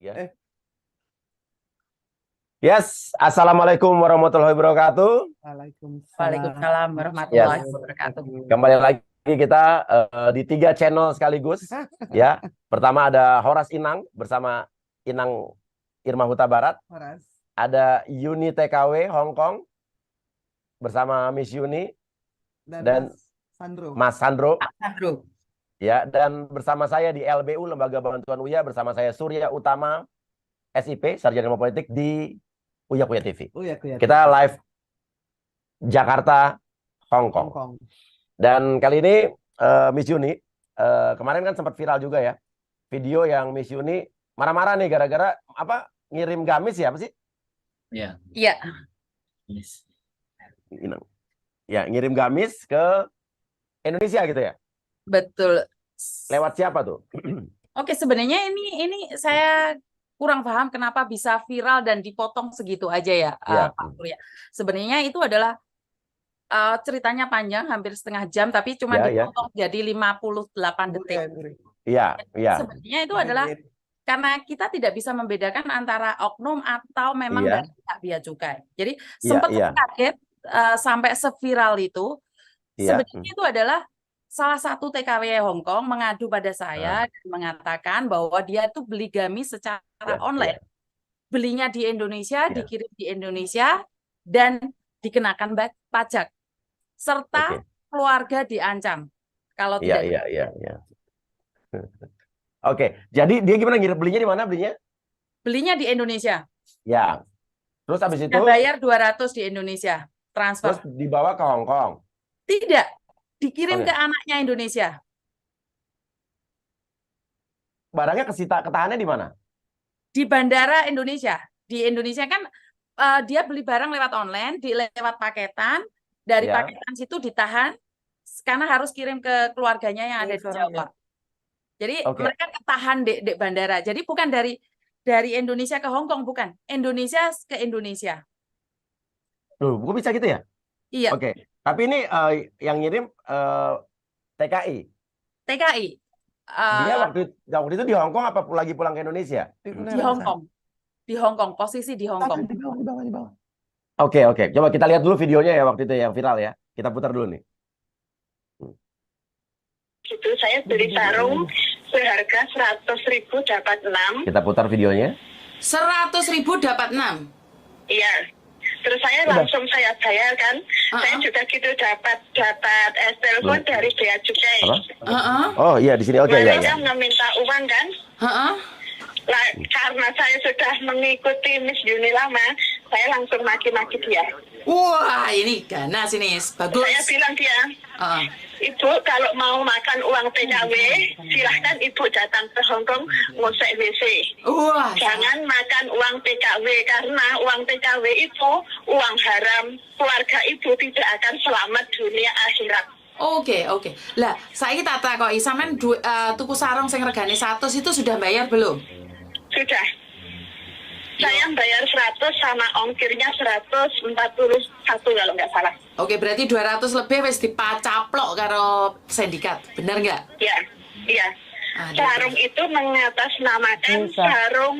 Ya. Yes, assalamualaikum warahmatullahi wabarakatuh. Waalaikumsalam warahmatullahi wabarakatuh. Kembali lagi kita di 3 channel sekaligus. Ya, pertama ada Horas Inang bersama Inang Irma Huta Barat. Ada Yuni TKW Hong Kong bersama Miss Yuni dan Mas Sandro. Ya, dan bersama saya di LBU Lembaga Bantuan UYA bersama saya Surya Utama SIP Sarjana Ilmu Politik di Uya Kuya TV. Kita live Jakarta, Hong Kong. Dan kali ini Miss Yuni kemarin kan sempat viral juga ya video yang Miss Yuni marah-marah nih gara-gara apa ngirim gamis ya apa sih? Iya. Iya. Yes. Ya, ngirim gamis ke Indonesia gitu ya? Betul. Lewat siapa tuh? Oke, sebenarnya ini saya kurang paham kenapa bisa viral dan dipotong segitu aja ya, Pak Surya. Sebenarnya itu adalah ceritanya panjang, hampir setengah jam, tapi cuma dipotong jadi 58 detik. Iya, iya. Sebenarnya itu adalah karena kita tidak bisa membedakan antara oknum atau memang dari pihak bea cukai. Jadi sempat kaget sampai seviral itu. Sebenarnya itu adalah salah satu TKW Hong Kong mengadu pada saya dan mengatakan bahwa dia tuh beli gamis secara online. Belinya di Indonesia, dikirim di Indonesia, dan dikenakan pajak. Serta keluarga diancam. Kalau tidak. Iya. Oke, jadi dia gimana belinya di mana belinya? Belinya di Indonesia. Ya. Terus habis itu bayar 200 di Indonesia, transfer. Terus dibawa ke Hong Kong. Tidak, dikirim ke anaknya Indonesia. Barangnya ketahannya di mana? Di bandara Indonesia. Di Indonesia kan dia beli barang lewat online, lewat paketan, dari paketan situ ditahan karena harus kirim ke keluarganya yang ada di Jawa. Jadi mereka ketahan di bandara. Jadi bukan dari Indonesia ke Hong Kong, bukan. Indonesia ke Indonesia. Tuh, kok bisa gitu ya? Iya. Oke. Tapi ini yang ngirim TKI. TKI. Dia waktu itu di Hong Kong apa lagi pulang ke Indonesia? Di Hong Kong. Di Hong Kong, posisi di Hong Kong. Di bawah. Oke. Coba kita lihat dulu videonya ya waktu itu yang viral ya. Kita putar dulu nih. Itu saya beli sarung seharga 100.000 dapat 6. Kita putar videonya. 100.000 dapat 6. Iya. Terus saya langsung saya bayar kan. Saya juga gitu dapat telepon dari bea cukai. Oh iya di sini Mereka meminta uang kan. Karena saya sudah mengikuti Miss Yuni lama, saya langsung maki-maki dia. Wah, ini ganas ini, bagus. Saya bilang dia, Ibu kalau mau makan uang TKW, silahkan Ibu datang ke Hong Kong ngusek WC. Jangan makan uang TKW, karena uang TKW itu uang haram. Keluarga Ibu tidak akan selamat dunia akhirat. Oke. Lah, saya tak takoki sampean tuku sarung sing regane 100 itu sudah bayar belum? Sudah. Saya bayar 100 sama ongkirnya 141 kalau nggak salah. Oke, berarti 200 lebih wis dipacaplok karo sindikat. Benar nggak? Iya. Sarung itu mengatasnamakan sarung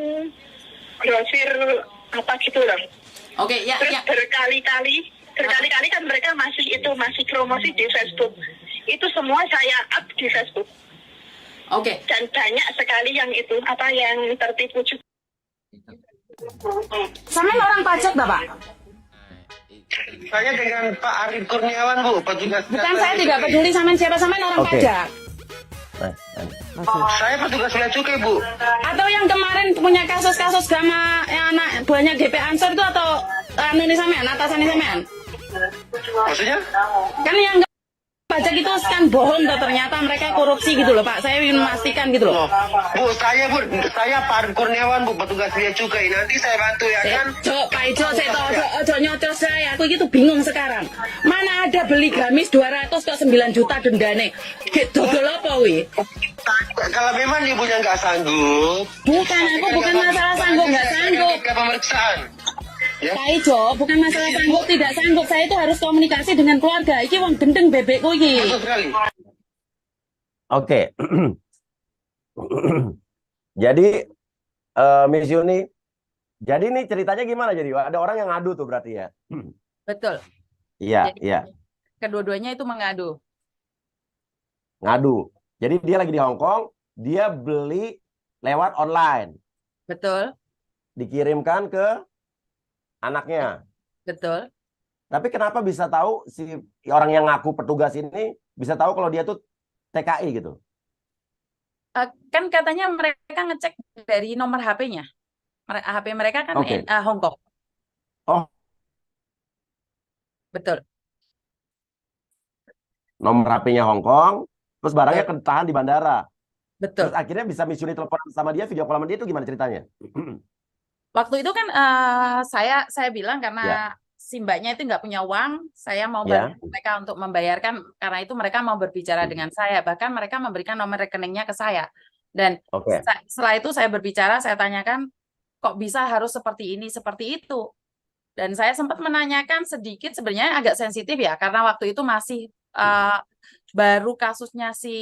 grosir apa gitu loh. Oke, ya. Terus berkali-kali kan mereka masih promosi di Facebook. Itu semua saya up di Facebook. Oke. Dan banyak sekali yang tertipu juga. Sampean orang pajak, Bapak? Saya dengan Pak Arif Kurniawan, Bu, petugas. Bukan, saya tidak peduli sama siapa, sampean orang pajak. Saya petugas bea cukai, Bu. Atau yang kemarin punya kasus-kasus sama yang anak buahnya GP Ansor itu atau ini sampean, atasannya sampean? Maksudnya? Kan yang pajak itu kan bohong tuh, ternyata mereka korupsi gitu loh Pak. Saya ingin memastikan gitu loh. Bu, saya Pak Arif Kurniawan, Bu, petugas bea cukai. Nanti saya bantu ya kan? Pak Ijo, saya tahu nyocos saya. Aku gitu bingung sekarang. Mana ada beli gamis 200 kok 9 juta dendane. Dodol apa wi? Kalau memang ibunya nggak sanggup. Bukan, aku bukan masalah sanggup nggak sanggup. Pemeriksaan. Ya? Pak Ijo, bukan masalah sanggup tidak sanggup. Saya itu harus komunikasi dengan keluarga. Iki wong gendeng bebekku iki. Oke. Jadi Miss Yuni. Jadi nih ceritanya gimana jadi? Ada orang yang ngadu tuh berarti ya? Betul. Iya, Jadi iya. kedua-duanya itu mengadu. Ngadu. Jadi dia lagi di Hong Kong, dia beli lewat online. Betul. Dikirimkan ke anaknya. Betul. Tapi kenapa bisa tahu si orang yang ngaku petugas ini bisa tahu kalau dia tuh TKI gitu? Kan katanya mereka ngecek dari nomor HP-nya. HP mereka kan Oke. Hong Kong. Oh, Betul. nomor HP-nya Hong Kong, terus barangnya Betul. ketahan di bandara. Betul. Terus akhirnya bisa Miss Yuni telepon sama dia, video call sama dia itu gimana ceritanya? Waktu itu kan saya bilang Ya. karena si mbaknya itu nggak punya uang, saya mau Ya. bantu mereka untuk membayarkan, karena itu mereka mau berbicara dengan saya, bahkan mereka memberikan nomor rekeningnya ke saya. Dan Oke. setelah itu saya berbicara, saya tanyakan, kok bisa harus seperti ini, seperti itu. Dan saya sempat menanyakan sedikit, sebenarnya agak sensitif ya, karena waktu itu masih baru kasusnya si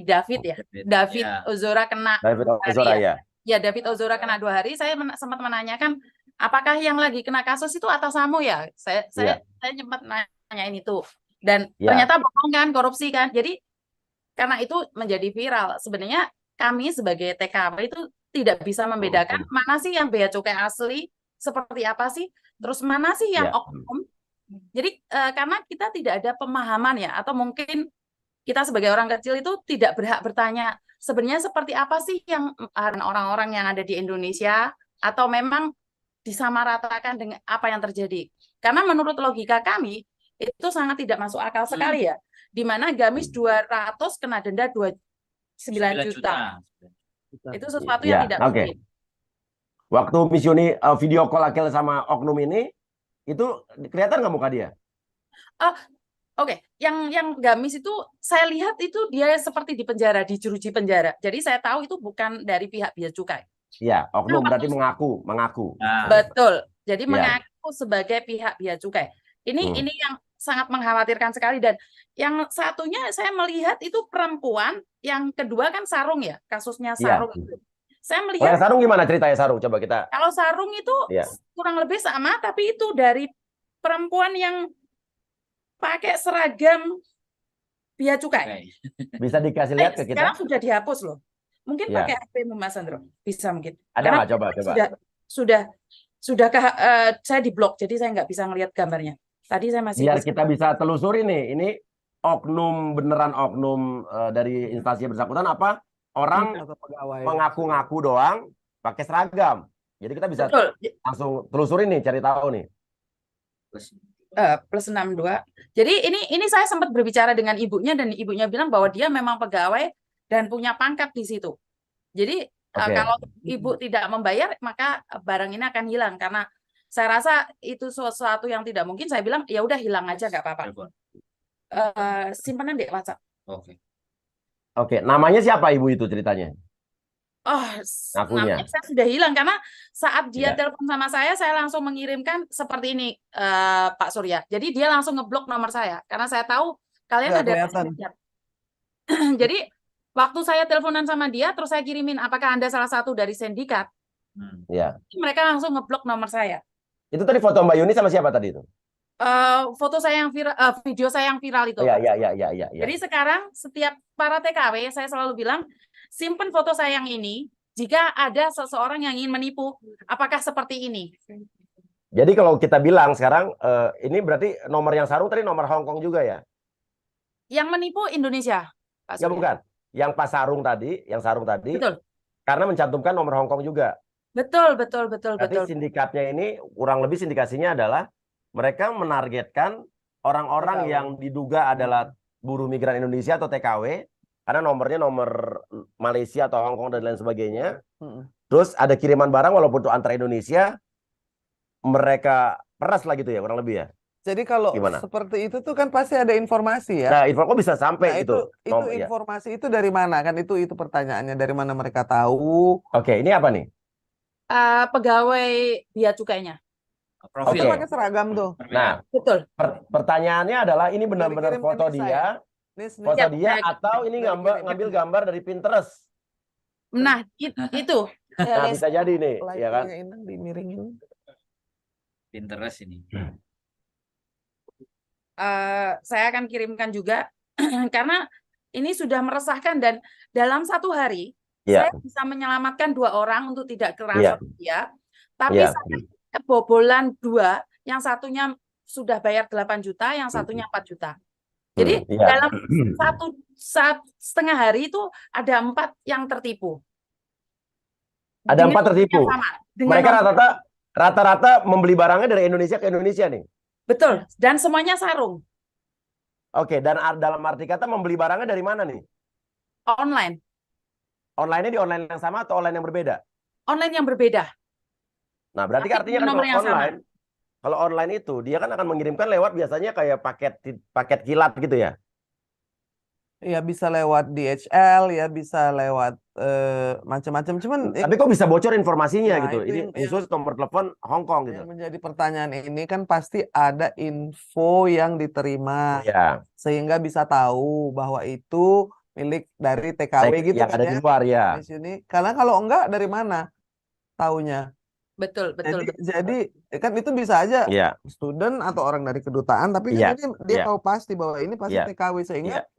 David ya. David Ya. Ozora kena David 2 hari Ozora ya. ya. Ya, David Ozora kena 2 hari. Saya sempat menanyakan, apakah yang lagi kena kasus itu atasanmu ya? Saya sempat nanyain itu. Dan Ya. ternyata bohong kan, korupsi kan. Jadi karena itu menjadi viral. Sebenarnya kami sebagai TKW itu tidak bisa membedakan mana sih yang bea cukai asli, seperti apa sih, terus mana sih yang Ya. oknum. Jadi karena kita tidak ada pemahaman ya, atau mungkin kita sebagai orang kecil itu tidak berhak bertanya sebenarnya seperti apa sih yang orang-orang yang ada di Indonesia, atau memang disamaratakan dengan apa yang terjadi. Karena menurut logika kami itu sangat tidak masuk akal sekali ya, di mana gamis 200 kena denda 9 juta. Itu sesuatu yang tidak mungkin. Waktu Miss Yuni video call Akil sama oknum ini, itu kelihatan nggak muka dia? Oke, yang gamis itu saya lihat itu dia seperti di penjara, di jeruji penjara. Jadi saya tahu itu bukan dari pihak bea cukai. Iya, oknum berarti mengaku. Betul. Jadi Ya. mengaku sebagai pihak bea cukai. Ini yang sangat mengkhawatirkan sekali. Dan yang satunya saya melihat itu perempuan, yang kedua kan Sarung ya, kasusnya Sarung itu. Saya Kalau melihat yang Sarung gimana ceritanya Sarung? Coba kita. kalau Sarung itu kurang lebih sama, tapi itu dari perempuan yang pakai seragam bea cukai. Bisa dikasih lihat ke kita? Sekarang sudah dihapus loh. Mungkin Ya. pakai HP-mu Mas Sandro. Bisa mungkin. Ada Karena nggak? Coba. Sudah saya diblok, jadi saya nggak bisa ngelihat gambarnya. Tadi saya masih Biar kita bisa telusuri nih, ini oknum beneran oknum dari instansi yang bersangkutan apa orang mengaku-ngaku doang pakai seragam. Jadi kita bisa langsung telusuri nih, cari tahu nih. Plus 62. Jadi ini saya sempat berbicara dengan ibunya, dan ibunya bilang bahwa dia memang pegawai dan punya pangkat di situ. Jadi kalau ibu tidak membayar, maka barang ini akan hilang. Karena saya rasa itu sesuatu yang tidak mungkin. Saya bilang ya udah hilang aja, nggak apa-apa. Simpanan di WhatsApp. Oke, namanya siapa ibu itu ceritanya? Namanya saya sudah hilang, karena saat dia telepon sama saya langsung mengirimkan seperti ini, Pak Surya. Jadi dia langsung ngeblok nomor saya, karena saya tahu kalian ada. Jadi waktu saya teleponan sama dia, terus saya kirimin, apakah Anda salah satu dari sindikat? Mereka langsung ngeblok nomor saya. Itu tadi foto Mbak Yuni sama siapa tadi itu? Foto saya yang viral, video saya yang viral itu. Iya. Jadi sekarang setiap para TKW saya selalu bilang, simpen foto saya yang ini jika ada seseorang yang ingin menipu. Apakah seperti ini? Jadi kalau kita bilang sekarang ini berarti nomor yang Sarung tadi nomor Hong Kong juga ya? Yang menipu Indonesia, Pak Surya. Ya bukan. Yang pas Sarung tadi, Betul. Karena mencantumkan nomor Hong Kong juga. Betul. Berarti sindikatnya ini kurang lebih sindikasinya adalah mereka menargetkan orang-orang yang diduga adalah buruh migran Indonesia atau TKW, karena nomornya nomor Malaysia atau Hong Kong dan lain sebagainya. Terus ada kiriman barang walaupun itu antara Indonesia, mereka peras lah gitu ya, kurang lebih ya. Jadi kalau seperti itu tuh kan pasti ada informasi ya. Nah, informasi bisa sampai itu informasi itu dari mana kan, itu pertanyaannya, dari mana mereka tahu? Oke, ini apa nih? Pegawai bea cukainya. Profil. Pakai seragam tuh. Nah, betul. Pertanyaannya adalah ini benar-benar foto dia, foto dia atau ini ngambil gambar dari Pinterest? Nah, itu Nah, bisa jadi nih, ya kan? Inang dimiringin. Pinterest ini. Saya akan kirimkan juga karena ini sudah meresahkan dan dalam satu hari saya bisa menyelamatkan 2 orang untuk tidak kena ya. Tapi saya kebobolan 2, yang satunya sudah bayar 8 juta, yang satunya 4 juta. Jadi dalam 1,5 hari itu ada 4 yang tertipu. Ada 4 tertipu. Mereka sama, rata-rata membeli barangnya dari Indonesia ke Indonesia nih. Betul, dan semuanya sarung. Oke, dan dalam arti kata membeli barangnya dari mana nih? Online. Online-nya di online yang sama atau online yang berbeda? Online yang berbeda. Nah, berarti artinya kan kalau online itu dia kan akan mengirimkan lewat biasanya kayak paket kilat gitu ya. Ya bisa lewat DHL, ya bisa lewat macam-macam. Cuman tapi kok bisa bocor informasinya nah, gitu? Ini khusus nomor telepon Hong Kong gitu. Yang menjadi pertanyaan ini kan pasti ada info yang diterima, sehingga bisa tahu bahwa itu milik dari TKW gitu yang ada di luar ya. Di sini. Karena kalau enggak dari mana taunya? Betul. Jadi kan itu bisa aja student atau orang dari kedutaan, tapi kan ini dia tahu pasti bahwa ini pasti TKW, sehingga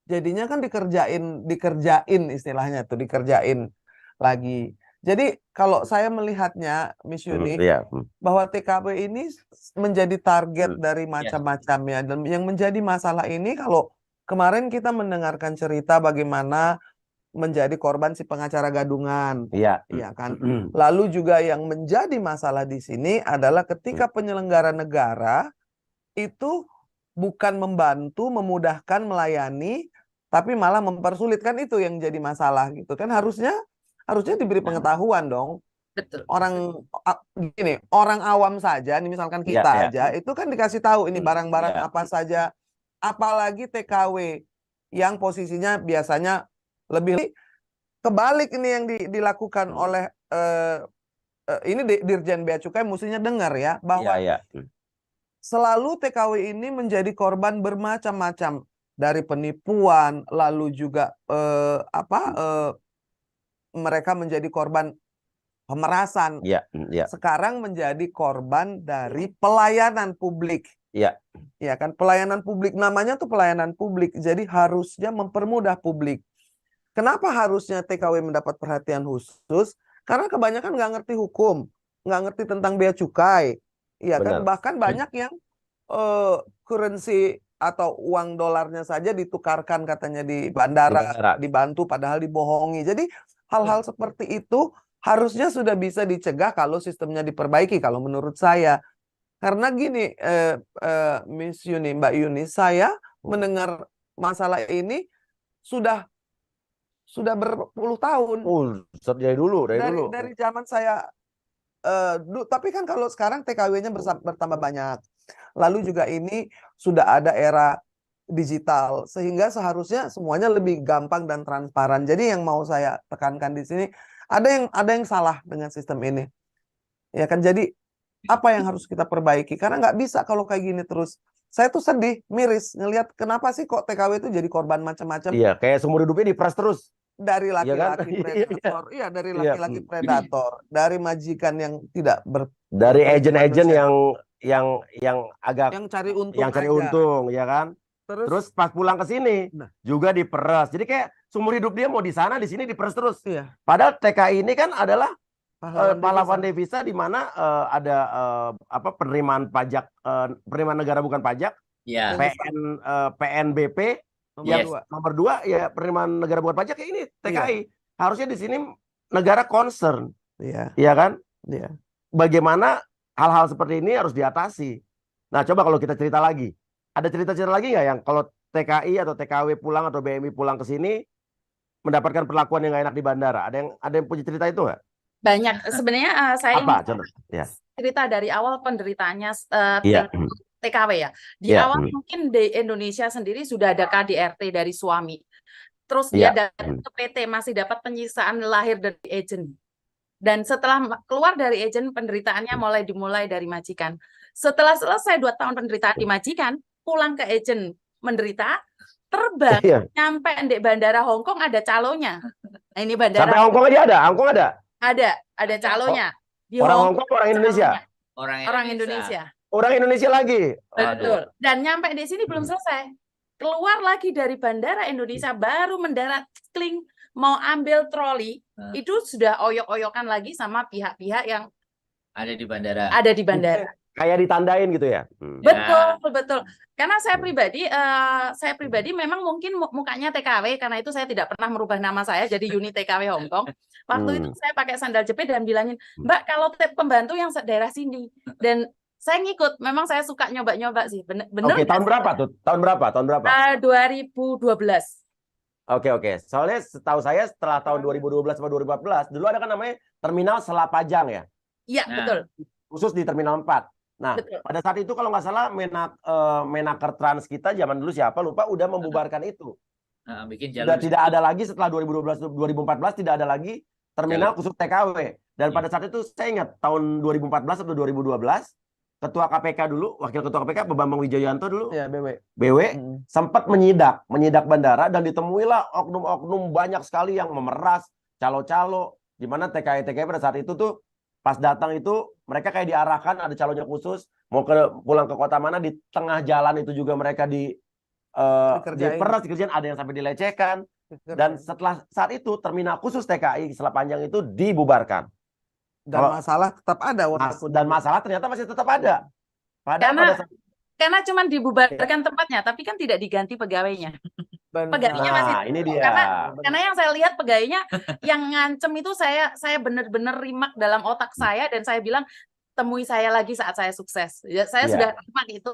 jadinya kan dikerjain istilahnya tuh, dikerjain lagi. Jadi kalau saya melihatnya, Miss Yuni, bahwa TKW ini menjadi target dari macam-macam ya. Dan yang menjadi masalah ini, kalau kemarin kita mendengarkan cerita bagaimana menjadi korban si pengacara gadungan, iya kan. Lalu juga yang menjadi masalah di sini adalah ketika penyelenggara negara itu bukan membantu, memudahkan, melayani, tapi malah mempersulit, kan itu yang jadi masalah gitu kan. Harusnya diberi pengetahuan dong. Betul. Orang awam saja, nih misalkan kita aja, itu kan dikasih tahu ini barang-barang apa saja, apalagi TKW yang posisinya biasanya lebih kebalik ini yang dilakukan oleh ini Dirjen Bea Cukai mestinya dengar ya, bahwa selalu TKW ini menjadi korban bermacam-macam, dari penipuan, lalu juga mereka menjadi korban pemerasan. Sekarang menjadi korban dari pelayanan publik. Ya kan, pelayanan publik, namanya tuh pelayanan publik. Jadi harusnya mempermudah publik. Kenapa harusnya TKW mendapat perhatian khusus? Karena kebanyakan nggak ngerti hukum, nggak ngerti tentang bea cukai. Iya kan, bahkan banyak yang currency atau uang dolarnya saja ditukarkan katanya di bandara, dibantu padahal dibohongi. Jadi hal-hal seperti itu harusnya sudah bisa dicegah kalau sistemnya diperbaiki, kalau menurut saya. Karena gini, Miss Yuni, Mbak Yuni, saya mendengar masalah ini sudah berpuluh tahun. Dari dulu. Dari zaman saya. Tapi kan kalau sekarang TKW-nya bertambah banyak. Lalu juga ini sudah ada era digital, sehingga seharusnya semuanya lebih gampang dan transparan. Jadi yang mau saya tekankan di sini, ada yang salah dengan sistem ini. Ya kan, jadi apa yang harus kita perbaiki? Karena nggak bisa kalau kayak gini terus. Saya tuh sedih, miris ngelihat kenapa sih kok TKW itu jadi korban macam-macam. Iya, kayak seumur hidupnya diperas terus. Dari laki-laki predator, dari laki-laki predator, dari majikan yang tidak dari agen-agen yang agak cari untung, ya kan. Terus pas pulang ke sini juga diperas. Jadi kayak seumur hidup dia mau di sana, di sini diperas terus. Padahal TKI ini kan adalah pahlawan devisa, di mana ada penerimaan pajak, penerimaan negara bukan pajak, PNBP. Nomor 2 ya penerimaan negara bukan pajak, ya ini TKI. Harusnya di sini negara concern. Iya kan? Bagaimana hal-hal seperti ini harus diatasi. Nah, coba kalau kita cerita lagi. Ada cerita-cerita lagi nggak yang kalau TKI atau TKW pulang atau BMI pulang ke sini mendapatkan perlakuan yang nggak enak di bandara? Ada yang punya cerita itu nggak? Banyak. Sebenarnya saya cerita dari awal penderitaannya TKW ya. Di awal mungkin di Indonesia sendiri sudah ada KDRT dari suami. Terus dia datang ke PT, masih dapat penyiksaan lahir dari agent. Dan setelah keluar dari agent, penderitaannya dimulai dari majikan. Setelah selesai 2 tahun penderitaan di majikan, pulang ke agent menderita, terbang nyampe di bandara Hong Kong ada calonnya. Nah, ini bandara sampai Hong Kong aja ada, Ada calonnya. Di Orang Hong Kong, orang Indonesia. Orang Indonesia. Orang Indonesia lagi. Betul. Dan nyampe di sini belum selesai. Keluar lagi dari bandara Indonesia, baru mendarat, kling, mau ambil troli, itu sudah oyok-oyokan lagi sama pihak-pihak yang ada di bandara. Kayak ditandain gitu ya. Betul. Karena saya pribadi memang mungkin mukanya TKW, karena itu saya tidak pernah merubah nama saya jadi Unit TKW Hong Kong. Waktu itu saya pakai sandal jepit dan bilangin, Mbak, kalau pembantu yang daerah sini. Dan saya ngikut, memang saya suka nyoba-nyoba sih. Bener. Oke, tahun berapa tuh? Tahun berapa? 2012. Oke. Soalnya setahu saya setelah tahun 2012 atau 2014, dulu ada kan namanya Terminal Selapajang ya? Iya, betul. Khusus di Terminal 4. Nah, betul. Pada saat itu kalau nggak salah Menaker Trans kita zaman dulu siapa lupa udah membubarkan itu. Bikin Sudah tidak ada lagi setelah 2012 2014 tidak ada lagi terminal khusus TKW. Dan pada saat itu saya ingat tahun 2014 atau 2012 Ketua KPK dulu, Wakil Ketua KPK Bambang Wijoyanto dulu, ya, BW sempat menyidak bandara dan ditemuilah oknum-oknum banyak sekali yang memeras calo-calo, di mana TKI pada saat itu tuh pas datang itu mereka kayak diarahkan ada calonnya khusus mau pulang ke kota mana, di tengah jalan itu juga mereka diperas, dikerjain, ada yang sampai dilecehkan. Dan setelah saat itu terminal khusus TKI Selapajang itu dibubarkan. Dan masalah tetap ada. Dan masalah ternyata masih tetap ada. Karena cuma dibubarkan tempatnya, tapi kan tidak diganti pegawainya. Pegawainya masih ini dia. Karena yang saya lihat pegawainya yang ngancem itu saya benar-benar rimak dalam otak saya, dan saya bilang temui saya lagi saat saya sukses. Saya sudah rimak itu,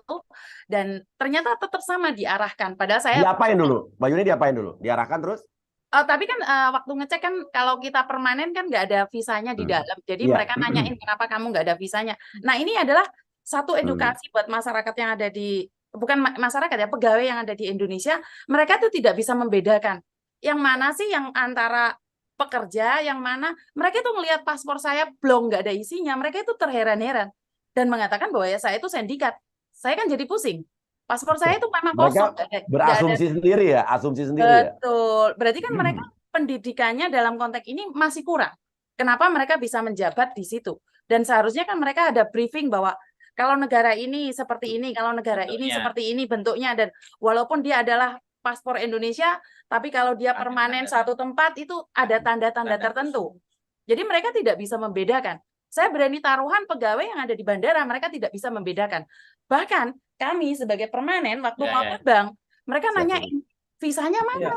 dan ternyata tetap sama diarahkan. Padahal saya diapain dulu? Mbak Yuni diapain dulu? Diarahkan terus? Tapi kan waktu ngecek kan kalau kita permanen kan nggak ada visanya di dalam. Jadi mereka nanyain kenapa kamu nggak ada visanya. Nah, ini adalah satu edukasi buat masyarakat yang ada di, bukan masyarakat ya, pegawai yang ada di Indonesia. Mereka tuh tidak bisa membedakan yang mana sih yang antara pekerja, yang mana mereka tuh ngelihat paspor saya belum nggak ada isinya. Mereka itu terheran-heran dan mengatakan bahwa ya saya itu sindikat. Saya kan jadi pusing. Paspor saya itu memang kosong. Berasumsi sendiri ya, asumsi sendiri. Betul. Berarti kan mereka pendidikannya dalam konteks ini masih kurang. Kenapa mereka bisa menjabat di situ? Dan seharusnya kan mereka ada briefing bahwa kalau negara ini seperti ini, kalau negara ini seperti ini bentuknya, dan walaupun dia adalah paspor Indonesia, tapi kalau dia permanen satu tempat itu ada tanda-tanda tertentu. Jadi mereka tidak bisa membedakan. Saya berani taruhan pegawai yang ada di bandara, mereka tidak bisa membedakan. Bahkan kami sebagai permanen waktu mau terbang, mereka nanyain visanya mana.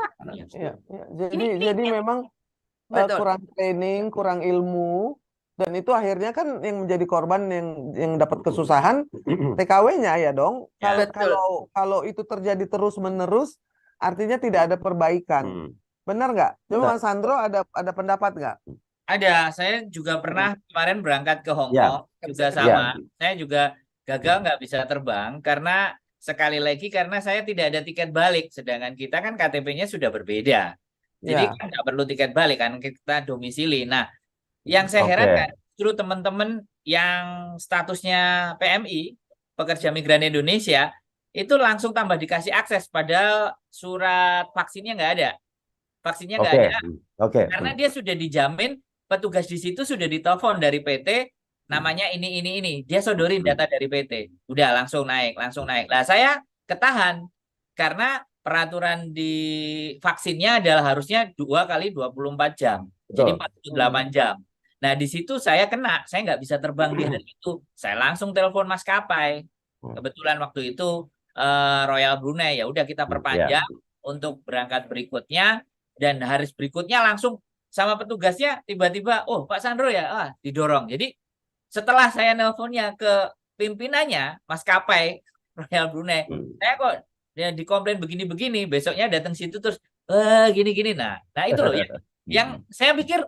Jadi memang kurang training, kurang ilmu, dan itu akhirnya kan yang menjadi korban yang dapat kesusahan TKW-nya ya dong. Kalau itu terjadi terus-menerus, artinya tidak ada perbaikan. Benar nggak? Coba Mas Sandro ada pendapat nggak? Ada, saya juga pernah kemarin berangkat ke Hong Kong, juga sama. Saya juga gagal nggak bisa terbang karena sekali lagi karena saya tidak ada tiket balik, sedangkan kita kan KTP-nya sudah berbeda, jadi kan nggak perlu tiket balik kan kita domisili. Nah, yang saya herankan justru teman-teman yang statusnya PMI, pekerja migran Indonesia, itu langsung tambah dikasih akses, padahal surat vaksinnya nggak ada, karena dia sudah dijamin, petugas di situ sudah ditelepon dari PT. Namanya ini, dia sodorin data dari PT, udah langsung naik. Nah, saya ketahan karena peraturan di vaksinnya adalah harusnya 2 kali 24 jam, jadi 48 jam. Nah, di situ saya kena, saya nggak bisa terbang di hari itu. Saya langsung telepon maskapai. Kebetulan waktu itu Royal Brunei, ya udah kita perpanjang untuk berangkat berikutnya, dan hari berikutnya langsung sama petugasnya tiba-tiba, oh Pak Sandro ya, didorong. Jadi setelah saya nelponnya ke pimpinannya maskapai Royal Brunei, saya kok dia dikomplain begini-begini, besoknya datang situ terus gini-gini. Nah itu loh yang saya pikir,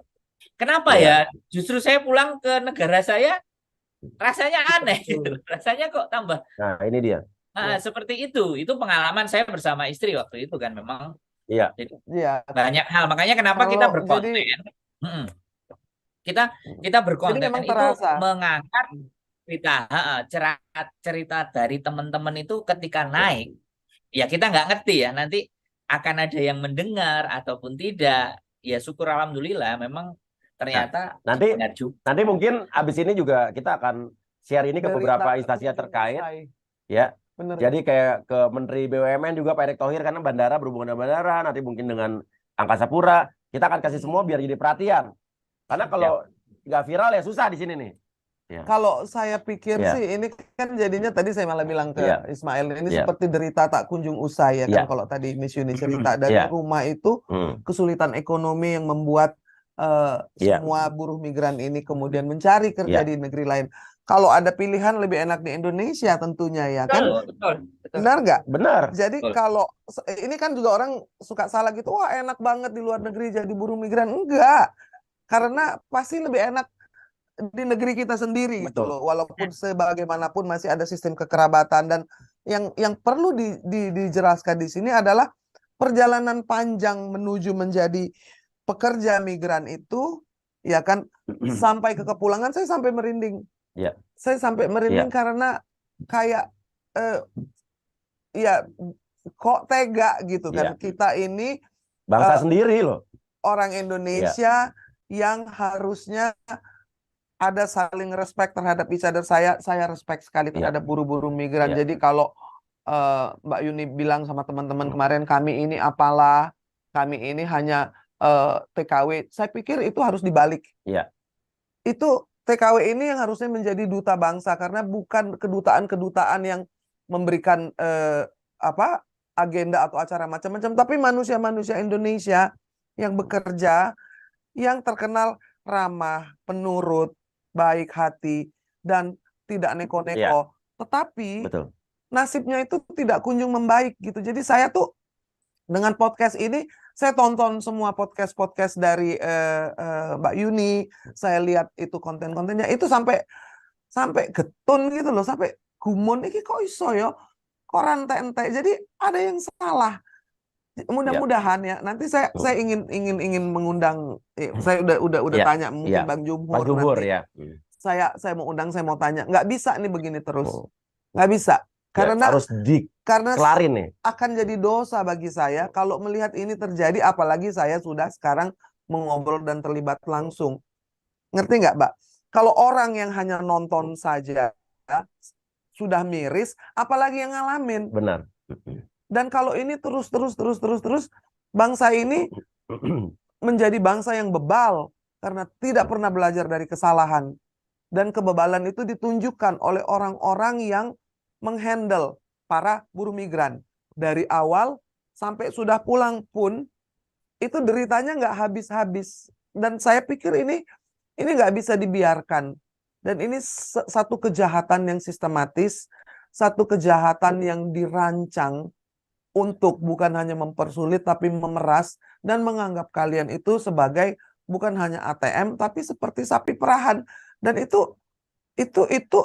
kenapa ya justru saya pulang ke negara saya rasanya aneh gitu. Rasanya kok tambah. Nah, ini dia. Seperti itu pengalaman saya bersama istri waktu itu kan, memang jadi banyak hal, makanya kenapa kita berkonten. Kita berkonten itu mengangkat cerita dari teman-teman itu ketika naik, ya kita nggak ngerti ya nanti akan ada yang mendengar ataupun tidak. Ya syukur alhamdulillah memang ternyata nanti mungkin abis ini juga kita akan share ini ke beberapa instansi terkait, ya. Bener. Jadi kayak ke Menteri BUMN juga Pak Erick Thohir, karena bandara berhubungan dengan bandara, nanti mungkin dengan Angkasa Pura, kita akan kasih semua biar jadi perhatian. Karena kalau nggak viral ya susah di sini nih. Ya. Kalau saya pikir sih ini kan jadinya tadi saya malah bilang ke Ismail ini seperti derita tak kunjung usai ya kan, kalau tadi Miss Yuni cerita dari rumah itu kesulitan ekonomi yang membuat semua buruh migran ini kemudian mencari kerja di negeri lain. Kalau ada pilihan lebih enak di Indonesia tentunya ya kan. Betul. Benar nggak? Benar. Jadi kalau ini kan juga orang suka salah gitu, wah enak banget di luar negeri jadi buruh migran. Enggak. Karena pasti lebih enak di negeri kita sendiri gitu loh. Walaupun sebagaimanapun masih ada sistem kekerabatan, dan yang perlu dijelaskan di sini adalah perjalanan panjang menuju menjadi pekerja migran itu ya kan, sampai ke kepulangan saya sampai merinding. Saya sampai merinding karena kayak ya kok tega gitu kan, kita ini bangsa sendiri loh, orang Indonesia yang harusnya ada saling respect terhadap each other. Saya respect sekali terhadap buruh-buruh migran. Jadi kalau Mbak Yuni bilang sama teman-teman kemarin, kami ini apalah, kami ini hanya TKW, saya pikir itu harus dibalik. Itu TKW ini yang harusnya menjadi duta bangsa, karena bukan kedutaan-kedutaan yang memberikan agenda atau acara macam-macam, tapi manusia-manusia Indonesia yang bekerja, yang terkenal ramah, penurut, baik hati, dan tidak neko-neko. Tetapi nasibnya itu tidak kunjung membaik gitu. Jadi saya tuh dengan podcast ini, saya tonton semua podcast dari Mbak Yuni, saya lihat itu konten-kontennya, itu sampai getun gitu loh, sampai gumun, ini kok iso ya, kok rantai-entek. Jadi ada yang salah. Mudah-mudahan ya, nanti saya ingin mengundang, saya udah tanya mungkin Bang Jumhur nanti. Saya mau undang, saya mau tanya, nggak bisa nih begini terus, nggak bisa. Karena harus dikelarin nih. Akan jadi dosa bagi saya kalau melihat ini terjadi, apalagi saya sudah sekarang mengobrol dan terlibat langsung. Ngerti nggak, Mbak? Kalau orang yang hanya nonton saja sudah miris, apalagi yang ngalamin. Benar. Dan kalau ini terus, bangsa ini menjadi bangsa yang bebal karena tidak pernah belajar dari kesalahan. Dan kebebalan itu ditunjukkan oleh orang-orang yang menghandle para buruh migran. Dari awal sampai sudah pulang pun, itu deritanya nggak habis-habis. Dan saya pikir ini nggak bisa dibiarkan. Dan ini satu kejahatan yang sistematis, satu kejahatan yang dirancang untuk bukan hanya mempersulit, tapi memeras, dan menganggap kalian itu sebagai bukan hanya ATM, tapi seperti sapi perahan. Dan itu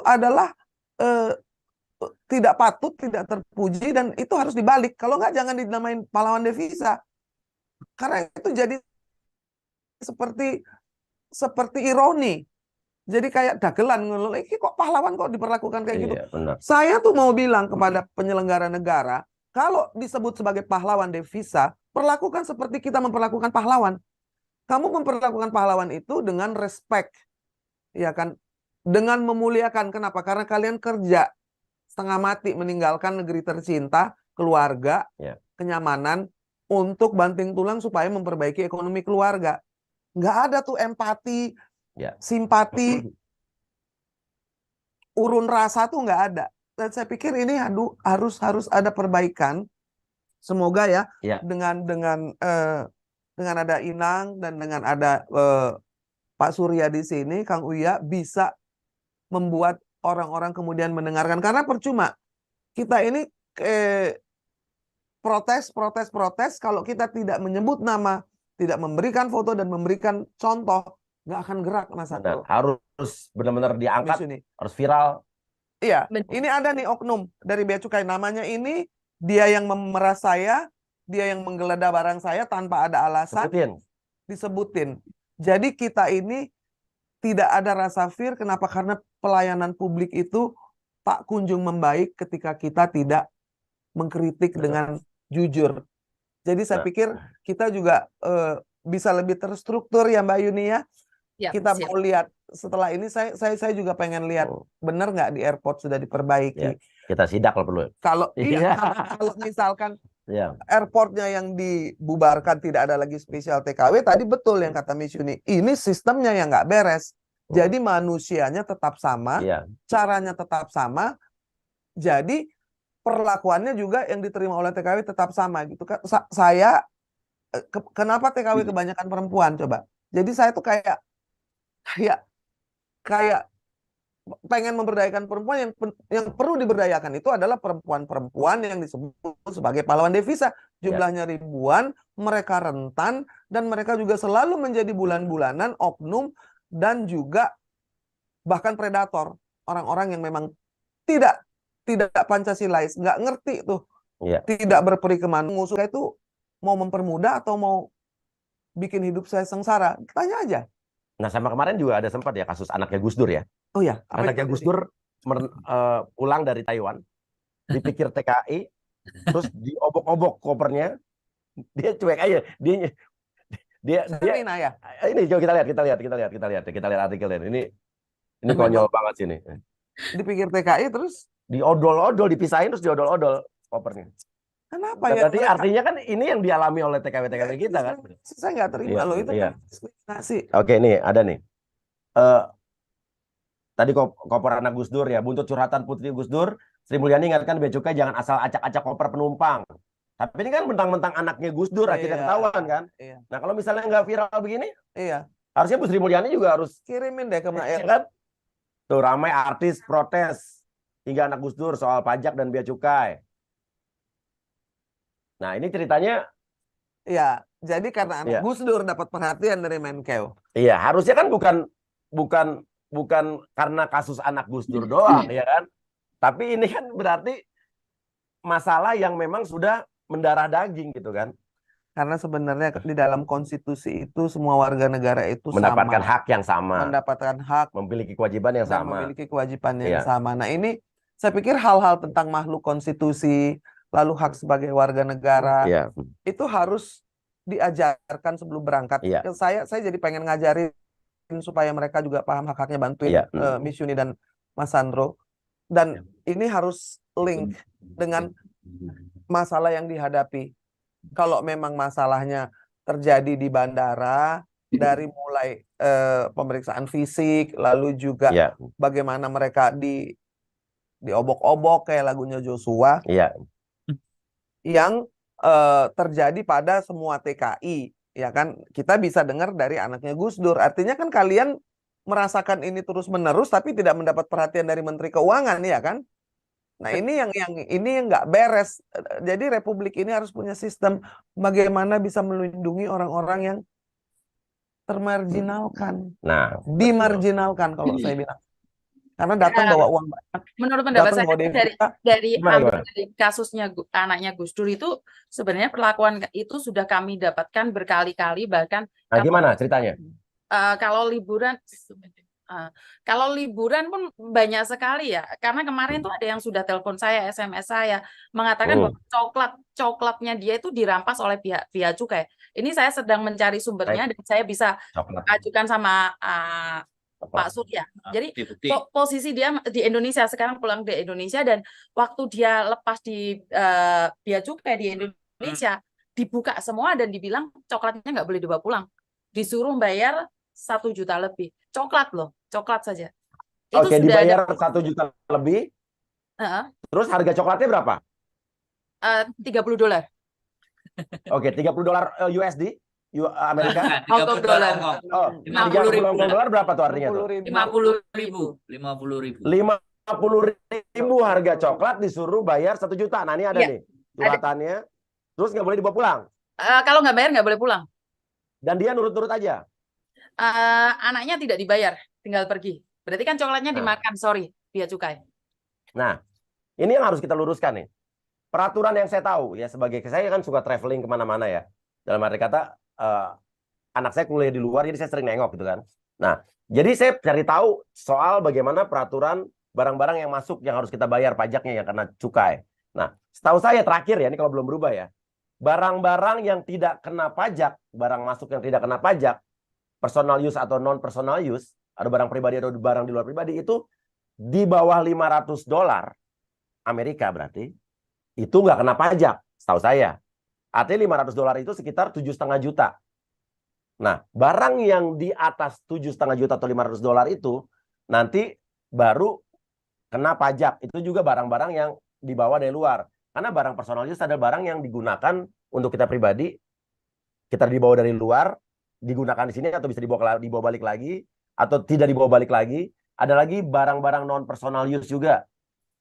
adalah tidak patut, tidak terpuji, dan itu harus dibalik. Kalau nggak, jangan dinamain pahlawan devisa. Karena itu jadi seperti ironi. Jadi kayak dagelan, ini kok pahlawan kok diperlakukan kayak gitu. Benar. Saya tuh mau bilang kepada penyelenggara negara, kalau disebut sebagai pahlawan devisa, perlakukan seperti kita memperlakukan pahlawan. Kamu memperlakukan pahlawan itu dengan respect, ya kan? Dengan memuliakan. Kenapa? Karena kalian kerja setengah mati meninggalkan negeri tercinta, keluarga, kenyamanan, untuk banting tulang supaya memperbaiki ekonomi keluarga. Nggak ada tuh empati, simpati, urun rasa tuh nggak ada. Dan saya pikir ini harus ada perbaikan. Semoga ya, dengan ada Inang dan dengan ada Pak Surya di sini, Kang Uya, bisa membuat orang-orang kemudian mendengarkan. Karena percuma kita ini protes kalau kita tidak menyebut nama, tidak memberikan foto dan memberikan contoh, nggak akan gerak, Mas Satrio. Harus benar-benar diangkat, harus viral. Iya, ini ada nih oknum dari Bea Cukai, namanya ini, dia yang memeras saya, dia yang menggeledah barang saya tanpa ada alasan, disebutin. Jadi kita ini tidak ada rasa fear. Kenapa? Karena pelayanan publik itu tak kunjung membaik ketika kita tidak mengkritik dengan jujur. Jadi saya pikir kita juga bisa lebih terstruktur ya Mbak Yuni ya. kita mau lihat setelah ini, saya juga pengen lihat benar nggak di airport sudah diperbaiki. Kita sidak kalau perlu. Kalau kalau misalkan airportnya yang dibubarkan tidak ada lagi spesial TKW, tadi betul yang kata Miss Yuni, ini sistemnya yang nggak beres. Jadi manusianya tetap sama, caranya tetap sama, jadi perlakuannya juga yang diterima oleh TKW tetap sama gitu kan. Kenapa TKW kebanyakan perempuan coba? Jadi saya tuh kayak pengen memberdayakan perempuan, yang perlu diberdayakan itu adalah perempuan-perempuan yang disebut sebagai pahlawan devisa. Jumlahnya ribuan, mereka rentan, dan mereka juga selalu menjadi bulan-bulanan oknum dan juga bahkan predator. Orang-orang yang memang tidak Pancasilais, nggak ngerti tuh, tidak berperi kemana. Musuh itu mau mempermudah atau mau bikin hidup saya sengsara? Tanya aja. Nah, sama kemarin juga ada sempat ya kasus anaknya Gus Dur ya. Oh ya, anaknya Gus Dur pulang dari Taiwan, dipikir TKI, terus diobok-obok kopernya, dia cuek aja, dia ini coba kita lihat artikelnya. Ini konyol banget sini. Dipikir TKI terus diodol-odol, dipisahin terus diodol-odol kopernya. Kenapa ya? Berarti artinya kan ini yang dialami oleh TKW-TKW kita kan? Saya nggak terima loh, itu kan diskriminasi. Oke, nih ada nih. Tadi koper anak Gus Dur ya, buntut curhatan putri Gus Dur, Sri Mulyani ingatkan bea cukai jangan asal acak-acak koper penumpang. Tapi ini kan mentang-mentang anaknya Gus Dur akhirnya ketahuan kan? Nah kalau misalnya nggak viral begini, harusnya Bu Sri Mulyani juga harus kirimin deh ke kan? Tuh ramai artis protes hingga anak Gus Dur soal pajak dan bea cukai. Nah ini ceritanya. Iya, jadi karena anak Gus Dur dapat perhatian dari Menkeu. Iya, harusnya kan bukan karena kasus anak Gus Dur doang, ya kan? Tapi ini kan berarti masalah yang memang sudah mendarah daging gitu kan? Karena sebenarnya di dalam konstitusi itu semua warga negara itu mendapatkan sama. Hak yang sama, mendapatkan hak, memiliki kewajiban yang sama, memiliki kewajiban yang sama. Nah ini saya pikir hal-hal tentang makhluk konstitusi, lalu hak sebagai warga negara itu harus diajarkan sebelum berangkat. Saya jadi pengen ngajarin supaya mereka juga paham hak-haknya, bantuin Miss Yuni dan Mas Sandro. Dan ini harus link dengan masalah yang dihadapi. Kalau memang masalahnya terjadi di bandara, dari mulai pemeriksaan fisik, lalu juga bagaimana mereka diobok-obok kayak lagunya Joshua, yang terjadi pada semua TKI, ya kan? Kita bisa dengar dari anaknya Gus Dur. Artinya kan kalian merasakan ini terus-menerus, tapi tidak mendapat perhatian dari Menteri Keuangan, ya kan? Nah ini yang nggak beres. Jadi Republik ini harus punya sistem bagaimana bisa melindungi orang-orang yang termarginalkan, dimarginalkan kalau saya bilang. Karena datang bawa uang banyak. Menurut pendapat saya dari kasusnya anaknya Gus Dur itu sebenarnya perlakuan itu sudah kami dapatkan berkali-kali, bahkan. Nah, gimana ceritanya? Kalau liburan pun banyak sekali ya. Karena kemarin tuh ada yang sudah telepon saya, SMS saya mengatakan bahwa coklatnya dia itu dirampas oleh pihak cukai. Ini saya sedang mencari sumbernya dan saya bisa ajukan sama Pak Surya. Jadi posisi dia di Indonesia, sekarang pulang di Indonesia, dan waktu dia lepas di bea cukai di Indonesia dibuka semua dan dibilang coklatnya nggak boleh dibawa pulang, disuruh bayar 1 juta lebih. Coklat loh, coklat saja. Itu sudah dibayar 1 juta lebih. Terus harga coklatnya berapa? $30. Oke, $30 USD, Amerika. $50. Oh, $50 berapa tuh artinya tuh? 50.000. 50.000 harga coklat disuruh bayar 1 juta. Nah ini ada nih curhatannya. Terus nggak boleh dibawa pulang. Kalau nggak bayar nggak boleh pulang. Dan dia nurut-nurut aja. Anaknya tidak dibayar, tinggal pergi. Berarti kan coklatnya dimakan, bea cukai. Nah, ini yang harus kita luruskan nih. Peraturan yang saya tahu ya, sebagai saya kan suka traveling kemana-mana ya. Dalam arti kata anak saya kuliah di luar, jadi saya sering nengok gitu kan. Nah, jadi saya cari tahu soal bagaimana peraturan barang-barang yang masuk yang harus kita bayar pajaknya yang kena cukai. Nah, setahu saya terakhir ya, ini kalau belum berubah ya, barang-barang yang tidak kena pajak, barang masuk yang tidak kena pajak, personal use atau non personal use, ada barang pribadi atau barang di luar pribadi itu di bawah $500 Amerika berarti itu nggak kena pajak, setahu saya. Artinya $500 itu sekitar 7,5 juta. Nah, barang yang di atas 7,5 juta atau $500 itu nanti baru kena pajak. Itu juga barang-barang yang dibawa dari luar. Karena barang personal use adalah barang yang digunakan untuk kita pribadi, kita dibawa dari luar, digunakan di sini atau bisa dibawa balik lagi, atau tidak dibawa balik lagi. Ada lagi barang-barang non personal use juga.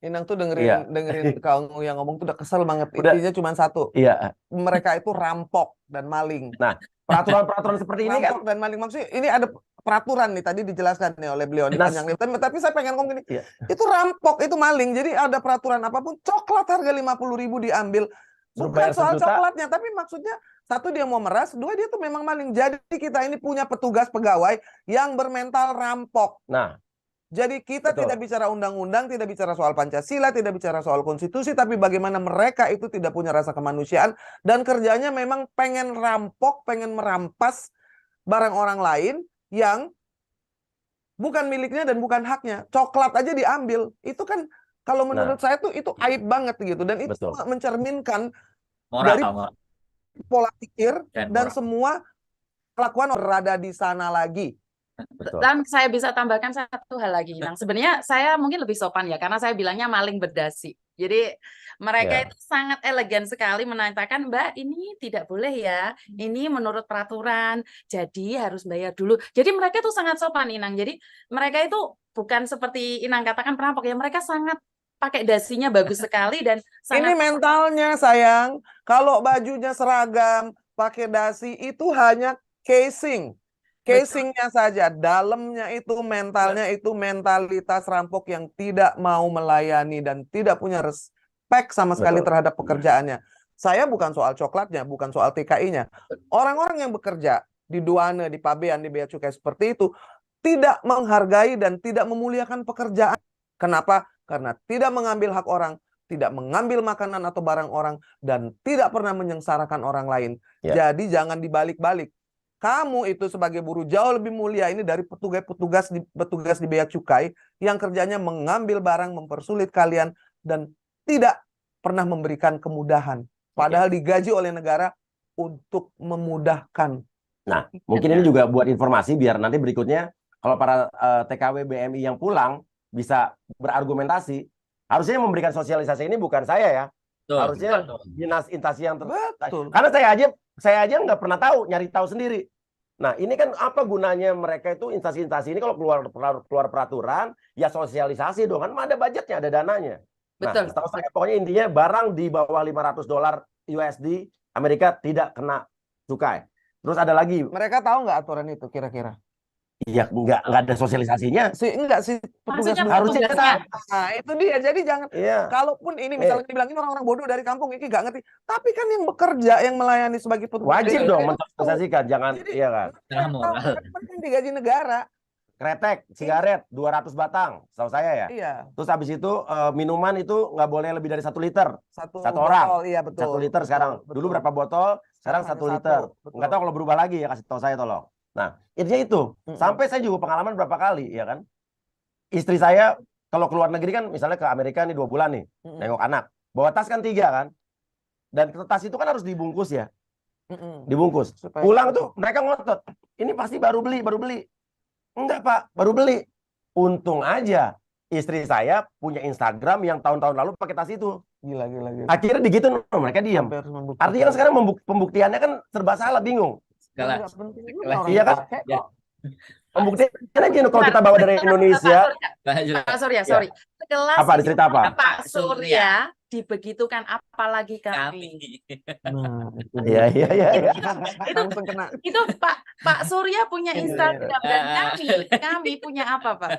Inang tuh dengerin kau yang ngomong tuh udah kesel banget. Intinya cuma satu. Iya. Mereka itu rampok dan maling. Nah, peraturan-peraturan seperti ini kan. Rampok dan maling, maksudnya ini ada peraturan nih, tadi dijelaskan nih oleh beliau. Tapi saya pengen ngomong gini, itu rampok, itu maling. Jadi ada peraturan apapun, coklat harga 50.000 diambil. Bukan soal coklatnya, tapi maksudnya satu dia mau meras, dua dia tuh memang maling. Jadi kita ini punya petugas pegawai yang bermental rampok. Nah, jadi kita tidak bicara undang-undang, tidak bicara soal Pancasila, tidak bicara soal konstitusi, tapi bagaimana mereka itu tidak punya rasa kemanusiaan dan kerjanya memang pengen rampok, pengen merampas barang orang lain yang bukan miliknya dan bukan haknya. Coklat aja diambil. Itu kan kalau menurut saya tuh itu aib banget gitu, dan itu mencerminkan dari pola pikir dan semua kelakuan berada di sana lagi. Betul. Dan saya bisa tambahkan satu hal lagi, Inang. Sebenarnya saya mungkin lebih sopan ya, karena saya bilangnya maling berdasi. Jadi mereka itu sangat elegan sekali menanyakan, Mbak, ini tidak boleh ya, ini menurut peraturan, jadi harus bayar dulu. Jadi mereka itu sangat sopan, Inang. Jadi mereka itu bukan seperti Inang katakan perampok ya, mereka sangat pakai dasinya bagus sekali dan sangat... Ini mentalnya, sayang. Kalau bajunya seragam, pakai dasi itu hanya casing. Casingnya saja, dalamnya itu, mentalnya itu mentalitas rampok yang tidak mau melayani dan tidak punya respect sama sekali terhadap pekerjaannya. Saya bukan soal coklatnya, bukan soal TKI-nya. Orang-orang yang bekerja di douane, di pabean, di bea cukai seperti itu tidak menghargai dan tidak memuliakan pekerjaan. Kenapa? Karena tidak mengambil hak orang, tidak mengambil makanan atau barang orang, dan tidak pernah menyengsarakan orang lain. Jadi jangan dibalik-balik. Kamu itu sebagai buruh jauh lebih mulia ini dari petugas di bea cukai yang kerjanya mengambil barang, mempersulit kalian, dan tidak pernah memberikan kemudahan. Padahal digaji oleh negara untuk memudahkan. Nah, mungkin ini juga buat informasi biar nanti berikutnya kalau para TKW BMI yang pulang bisa berargumentasi. Harusnya yang memberikan sosialisasi ini bukan saya ya. Harusnya dinas instansi yang karena saya aja nggak pernah tahu, nyari tahu sendiri. Nah, ini kan apa gunanya mereka itu instansi-instansi ini kalau keluar peraturan, ya sosialisasi dong, kan ada budgetnya, ada dananya. Betul. Nah, setahu saya pokoknya intinya barang di bawah $500 USD Amerika tidak kena cukai. Terus ada lagi. Mereka tahu nggak aturan itu kira-kira? Iya, enggak ada sosialisasinya. Enggak sih, petugas harusnya kita. Nah, itu dia. Jadi jangan kalaupun ini misalnya dibilangin orang-orang bodoh dari kampung ini nggak ngerti, tapi kan yang bekerja, yang melayani sebagai petugas wajib dong mensosialisasikan, jangan. Jadi, iya kan. Kan digaji negara. Kretek, sigaret 200 batang, setahu saya ya. Iya. Terus habis itu minuman itu nggak boleh lebih dari 1 liter. Satu Botol, orang. iya betul. 1 liter sekarang. Dulu berapa botol? Sekarang 1 liter. Nggak tahu kalau berubah lagi ya, kasih tahu saya tolong. Nah, intinya itu. Sampai saya juga pengalaman berapa kali, ya kan? Istri saya kalau keluar negeri kan, misalnya ke Amerika nih 2 bulan nih, nengok anak. Bawa tas kan 3 kan? Dan tas itu kan harus dibungkus ya. Dibungkus. Pulang tuh mereka ngotot. Ini pasti baru beli. Enggak, Pak, baru beli. Untung aja istri saya punya Instagram yang tahun-tahun lalu pakai tas itu. Gila. Akhirnya begitu mereka diam. Artinya kan sekarang pembuktiannya kan serba salah, bingung. Iya kan? Pembuktiannya gini, kalau kita bawa dari Indonesia. Pak Surya, sorry. Sekelas apa cerita apa? Pak Surya dibegitukan, apalagi kami. Iya. Itu Pak Surya punya Instagram dan kami punya apa, Pak?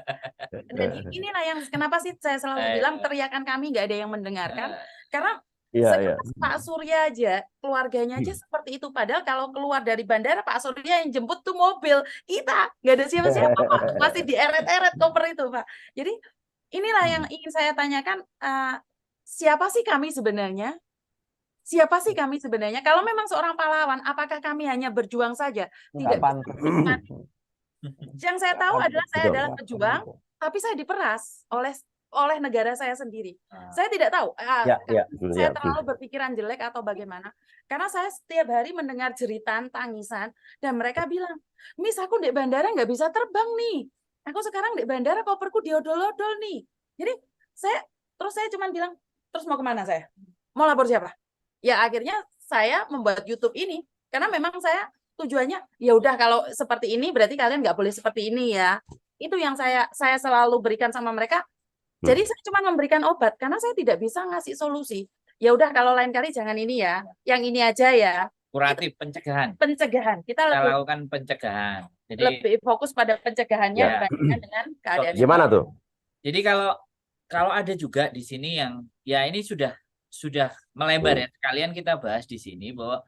Dan inilah yang kenapa sih saya selalu bilang teriakan kami nggak ada yang mendengarkan, karena Pak Surya aja, keluarganya aja seperti itu. Padahal kalau keluar dari bandara, Pak Surya yang jemput tuh mobil. Kita nggak ada siapa-siapa, Pak. Masih dieret-eret koper itu, Pak. Jadi inilah yang ingin saya tanyakan. Siapa sih kami sebenarnya? Siapa sih kami sebenarnya? Kalau memang seorang pahlawan, apakah kami hanya berjuang saja? Tidak. Yang saya tahu adalah saya adalah pejuang, tapi saya diperas oleh negara saya sendiri. Saya tidak tahu. Saya terlalu berpikiran jelek atau bagaimana. Karena saya setiap hari mendengar jeritan, tangisan, dan mereka bilang, Miss, aku di bandara nggak bisa terbang nih. Aku sekarang di bandara koperku diodol-odol nih. Jadi saya cuma bilang, terus mau kemana saya? Mau lapor siapa? Ya akhirnya saya membuat YouTube ini. Karena memang saya tujuannya, ya udah kalau seperti ini berarti kalian nggak boleh seperti ini ya. Itu yang saya selalu berikan sama mereka. Jadi saya cuma memberikan obat karena saya tidak bisa ngasih solusi. Ya udah kalau lain kali jangan ini ya, yang ini aja ya. Kuratif, pencegahan. Pencegahan. Kita lakukan pencegahan. Jadi lebih fokus pada pencegahannya dibandingkan dengan keadaan. Gimana tuh? Jadi kalau ada juga di sini yang ya ini sudah melebar ya. Sekalian kita bahas di sini bahwa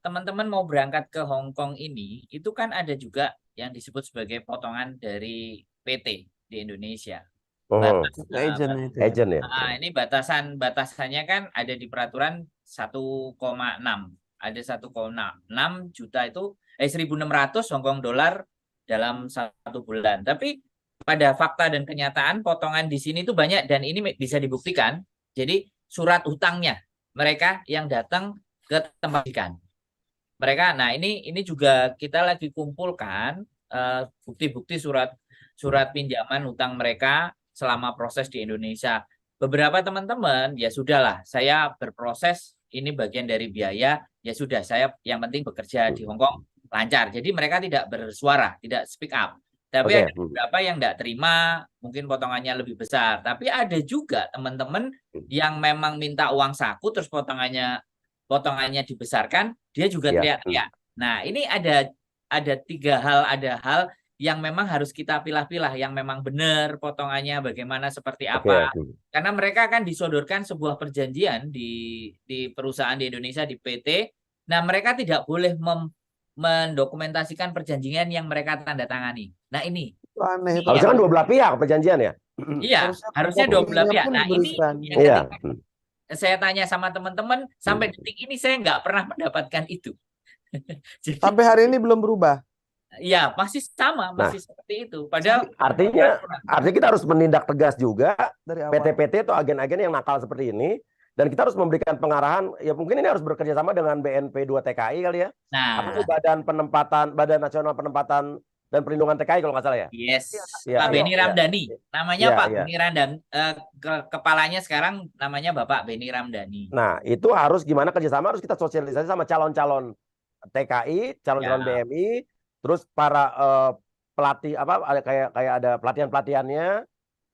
teman-teman mau berangkat ke Hong Kong ini, itu kan ada juga yang disebut sebagai potongan dari PT di Indonesia. Agent ya. Ini batasannya kan ada di peraturan 1,6. Ada 1,6 juta itu 1.600 Hong Kong dolar dalam 1 bulan. Tapi pada fakta dan kenyataan potongan di sini itu banyak dan ini bisa dibuktikan. Jadi surat utangnya mereka yang datang ke tempat ikan. Mereka, nah ini juga kita lagi kumpulkan bukti-bukti surat pinjaman utang mereka selama proses di Indonesia. Beberapa teman-teman ya sudahlah, saya berproses, ini bagian dari biaya, ya sudah saya yang penting bekerja di Hong Kong lancar. Jadi mereka tidak bersuara, tidak speak up. Tapi ada beberapa yang tidak terima, mungkin potongannya lebih besar. Tapi ada juga teman-teman yang memang minta uang saku terus potongannya dibesarkan, dia juga teriak-teriak. Nah, ini ada 3 hal, ada hal yang memang harus kita pilah-pilah, yang memang benar potongannya bagaimana, seperti apa. Karena mereka akan disodorkan sebuah perjanjian di perusahaan di Indonesia, di PT. Nah, mereka tidak boleh mendokumentasikan perjanjian yang mereka tanda tangani. Nah, ini. Harusnya kan 2 belah pihak perjanjian ya? Iya, harusnya 2 belah pihak. Nah, ini yang saya tanya sama teman-teman, sampai detik ini saya nggak pernah mendapatkan itu. Jadi, sampai hari ini belum berubah. Ya, masih sama, masih seperti itu. Padahal artinya kita harus menindak tegas juga PT-PT atau agen-agen yang nakal seperti ini, dan kita harus memberikan pengarahan. Ya mungkin ini harus bekerja sama dengan BNP 2 TKI kali ya. Nah, apa Badan Nasional Penempatan dan Perlindungan TKI kalau nggak salah ya. Yes. Pak Beni Ramdhani, namanya Pak Beni Ramdhani. Kepalanya sekarang namanya Bapak Beni Ramdhani. Nah, itu harus gimana kerjasama, harus kita sosialisasi sama calon-calon TKI, calon-calon BMI. Terus para pelatih kayak ada pelatihannya.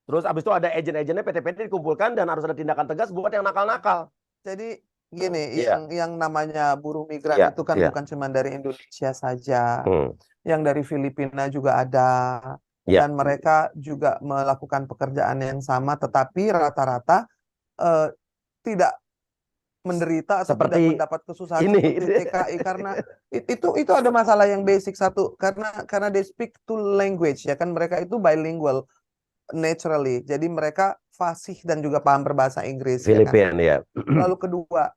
Terus abis itu ada agen-agennya PT-PT dikumpulkan dan harus ada tindakan tegas buat yang nakal-nakal. Jadi gini, yang namanya buruh migran itu kan bukan cuma dari Indonesia saja. Yang dari Filipina juga ada. Dan mereka juga melakukan pekerjaan yang sama, tetapi rata-rata tidak menderita atau tidak mendapat kesusahan seperti TKI, karena itu ada masalah yang basic. Satu, karena they speak two language, ya kan, mereka itu bilingual naturally, jadi mereka fasih dan juga paham berbahasa Inggris. Filipina, ya. Lalu kedua,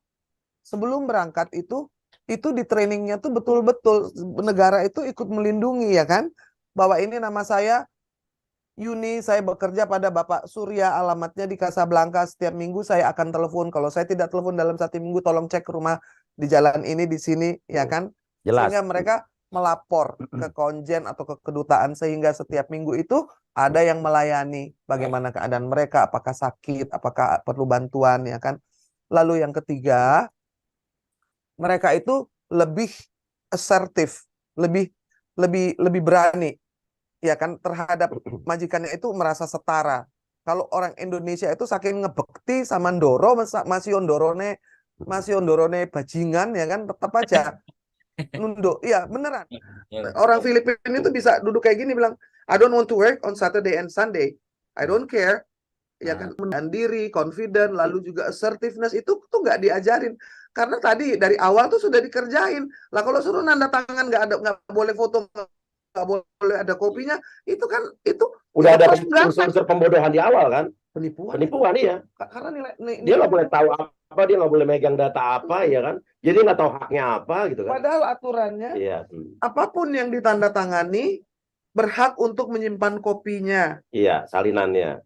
sebelum berangkat itu di trainingnya tuh betul-betul negara itu ikut melindungi, ya kan, bahwa ini nama saya Yuni, saya bekerja pada Bapak Surya, alamatnya di Casablanca, setiap minggu saya akan telepon. Kalau saya tidak telepon dalam 1 minggu, tolong cek rumah di jalan ini, di sini, ya kan? Jelas. Sehingga mereka melapor ke konjen atau ke kedutaan, sehingga setiap minggu itu ada yang melayani bagaimana keadaan mereka, apakah sakit, apakah perlu bantuan, ya kan? Lalu yang ketiga, mereka itu lebih asertif, lebih berani, ya kan, terhadap majikannya, itu merasa setara. Kalau orang Indonesia itu saking ngebekti sama ndoro, masih ondorone bajingan, ya kan, tetap aja nunduk. Iya, beneran. Orang Filipina itu bisa duduk kayak gini, bilang, I don't want to work on Saturday and Sunday. I don't care. Ya kan, menahan diri, confident, lalu juga assertiveness, itu tuh nggak diajarin. Karena tadi dari awal tuh sudah dikerjain. Lah kalau suruh nanda tangan, nggak boleh foto, nggak boleh ada kopinya, itu kan udah ada unsur pembodohan di awal kan, penipuan iya, karena nilai dia nggak boleh tahu apa apa, dia nggak boleh megang data apa, ya kan? Jadi nggak tahu haknya apa gitu kan? Padahal aturannya, Iya. apapun yang ditandatangani berhak untuk menyimpan kopinya. Iya, salinannya.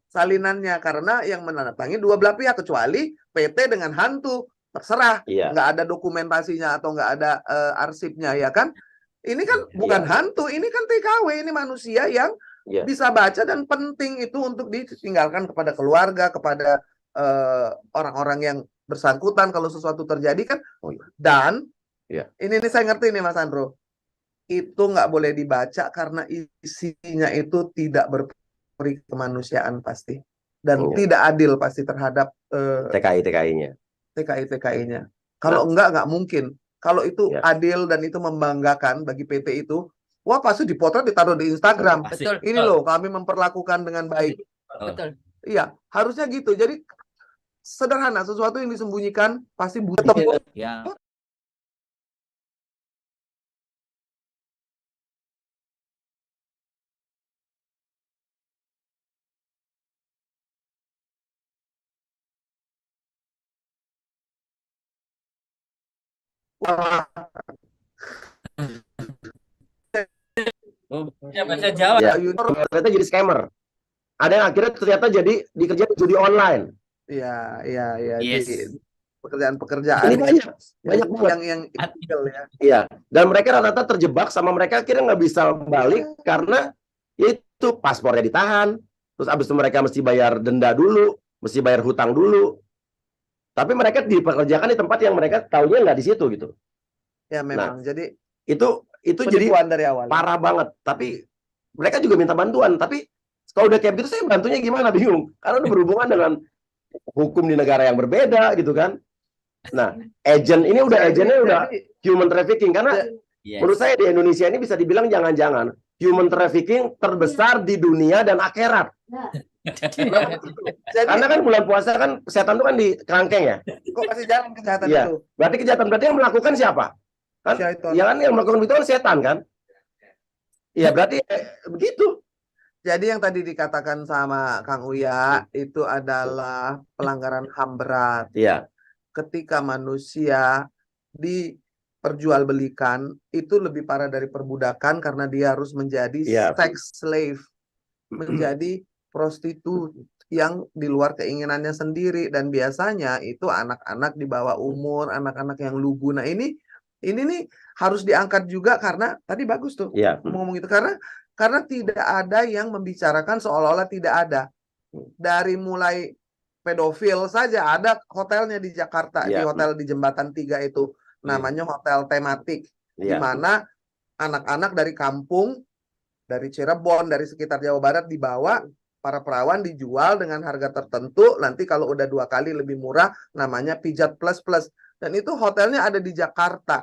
Karena yang menandatangani dua belah pihak, kecuali PT dengan hantu, terserah. Iya. Nggak ada dokumentasinya atau nggak ada arsipnya, ya kan? Ini kan bukan hantu, ini kan TKW, ini manusia yang bisa baca, dan penting itu untuk ditinggalkan kepada keluarga, kepada orang-orang yang bersangkutan kalau sesuatu terjadi kan. Dan ini saya ngerti nih Mas Andro, itu nggak boleh dibaca karena isinya itu tidak berperi kemanusiaan pasti, dan tidak adil pasti terhadap TKI-TKI-nya. Kalau nggak mungkin. Kalau itu adil dan itu membanggakan bagi PT itu, wah pasti dipotret, ditaruh di Instagram. Betul. Ini loh, kami memperlakukan dengan baik. Betul. Iya, harusnya gitu. Jadi sederhana, sesuatu yang disembunyikan pasti butuh. Ya. Bahasa Jawa. Ya, ternyata jadi scammer. Ada yang akhirnya ternyata jadi dikerjain judi online. Iya. Yes. Jadi pekerjaan-pekerjaan Ini banyak yang illegal ya. Iya, dan mereka rata-rata terjebak, sama mereka akhirnya nggak bisa balik karena itu paspornya ditahan. Terus abis itu mereka mesti bayar denda dulu, mesti bayar hutang dulu. Tapi mereka dipekerjakan di tempat yang mereka tahunya nggak di situ gitu. Ya memang. Jadi itu jadi dari awal. Parah banget. Tapi mereka juga minta bantuan. Tapi kalau udah kayak gitu, saya bantunya gimana, bingung. Karena udah berhubungan dengan hukum di negara yang berbeda gitu kan. Nah, agennya udah human trafficking, karena menurut saya di Indonesia ini bisa dibilang jangan-jangan human trafficking terbesar di dunia dan akhirat. Karena kan bulan puasa kan setan itu kan di kerangkeng ya. Kok kasih jalan kejahatan Iya. itu? Berarti kejahatan, berarti yang melakukan siapa? Kan? Ya kan yang melakukan itu kan setan kan? Iya, berarti begitu. Jadi yang tadi dikatakan sama Kang Uya itu adalah pelanggaran HAM berat. Iya. Ketika manusia diperjualbelikan, itu lebih parah dari perbudakan karena dia harus menjadi sex slave, menjadi prostitut yang di luar keinginannya sendiri, dan biasanya itu anak-anak di bawah umur, anak-anak yang lugu. Nah, ini nih harus diangkat juga, karena tadi bagus tuh ngomong itu, karena tidak ada yang membicarakan, seolah-olah tidak ada. Dari mulai pedofil saja, ada hotelnya di Jakarta, di hotel di Jembatan 3 itu namanya hotel tematik, di mana anak-anak dari kampung, dari Cirebon, dari sekitar Jawa Barat dibawa, para perawan dijual dengan harga tertentu, nanti kalau udah 2 kali lebih murah, namanya pijat plus plus. Dan itu hotelnya ada di Jakarta,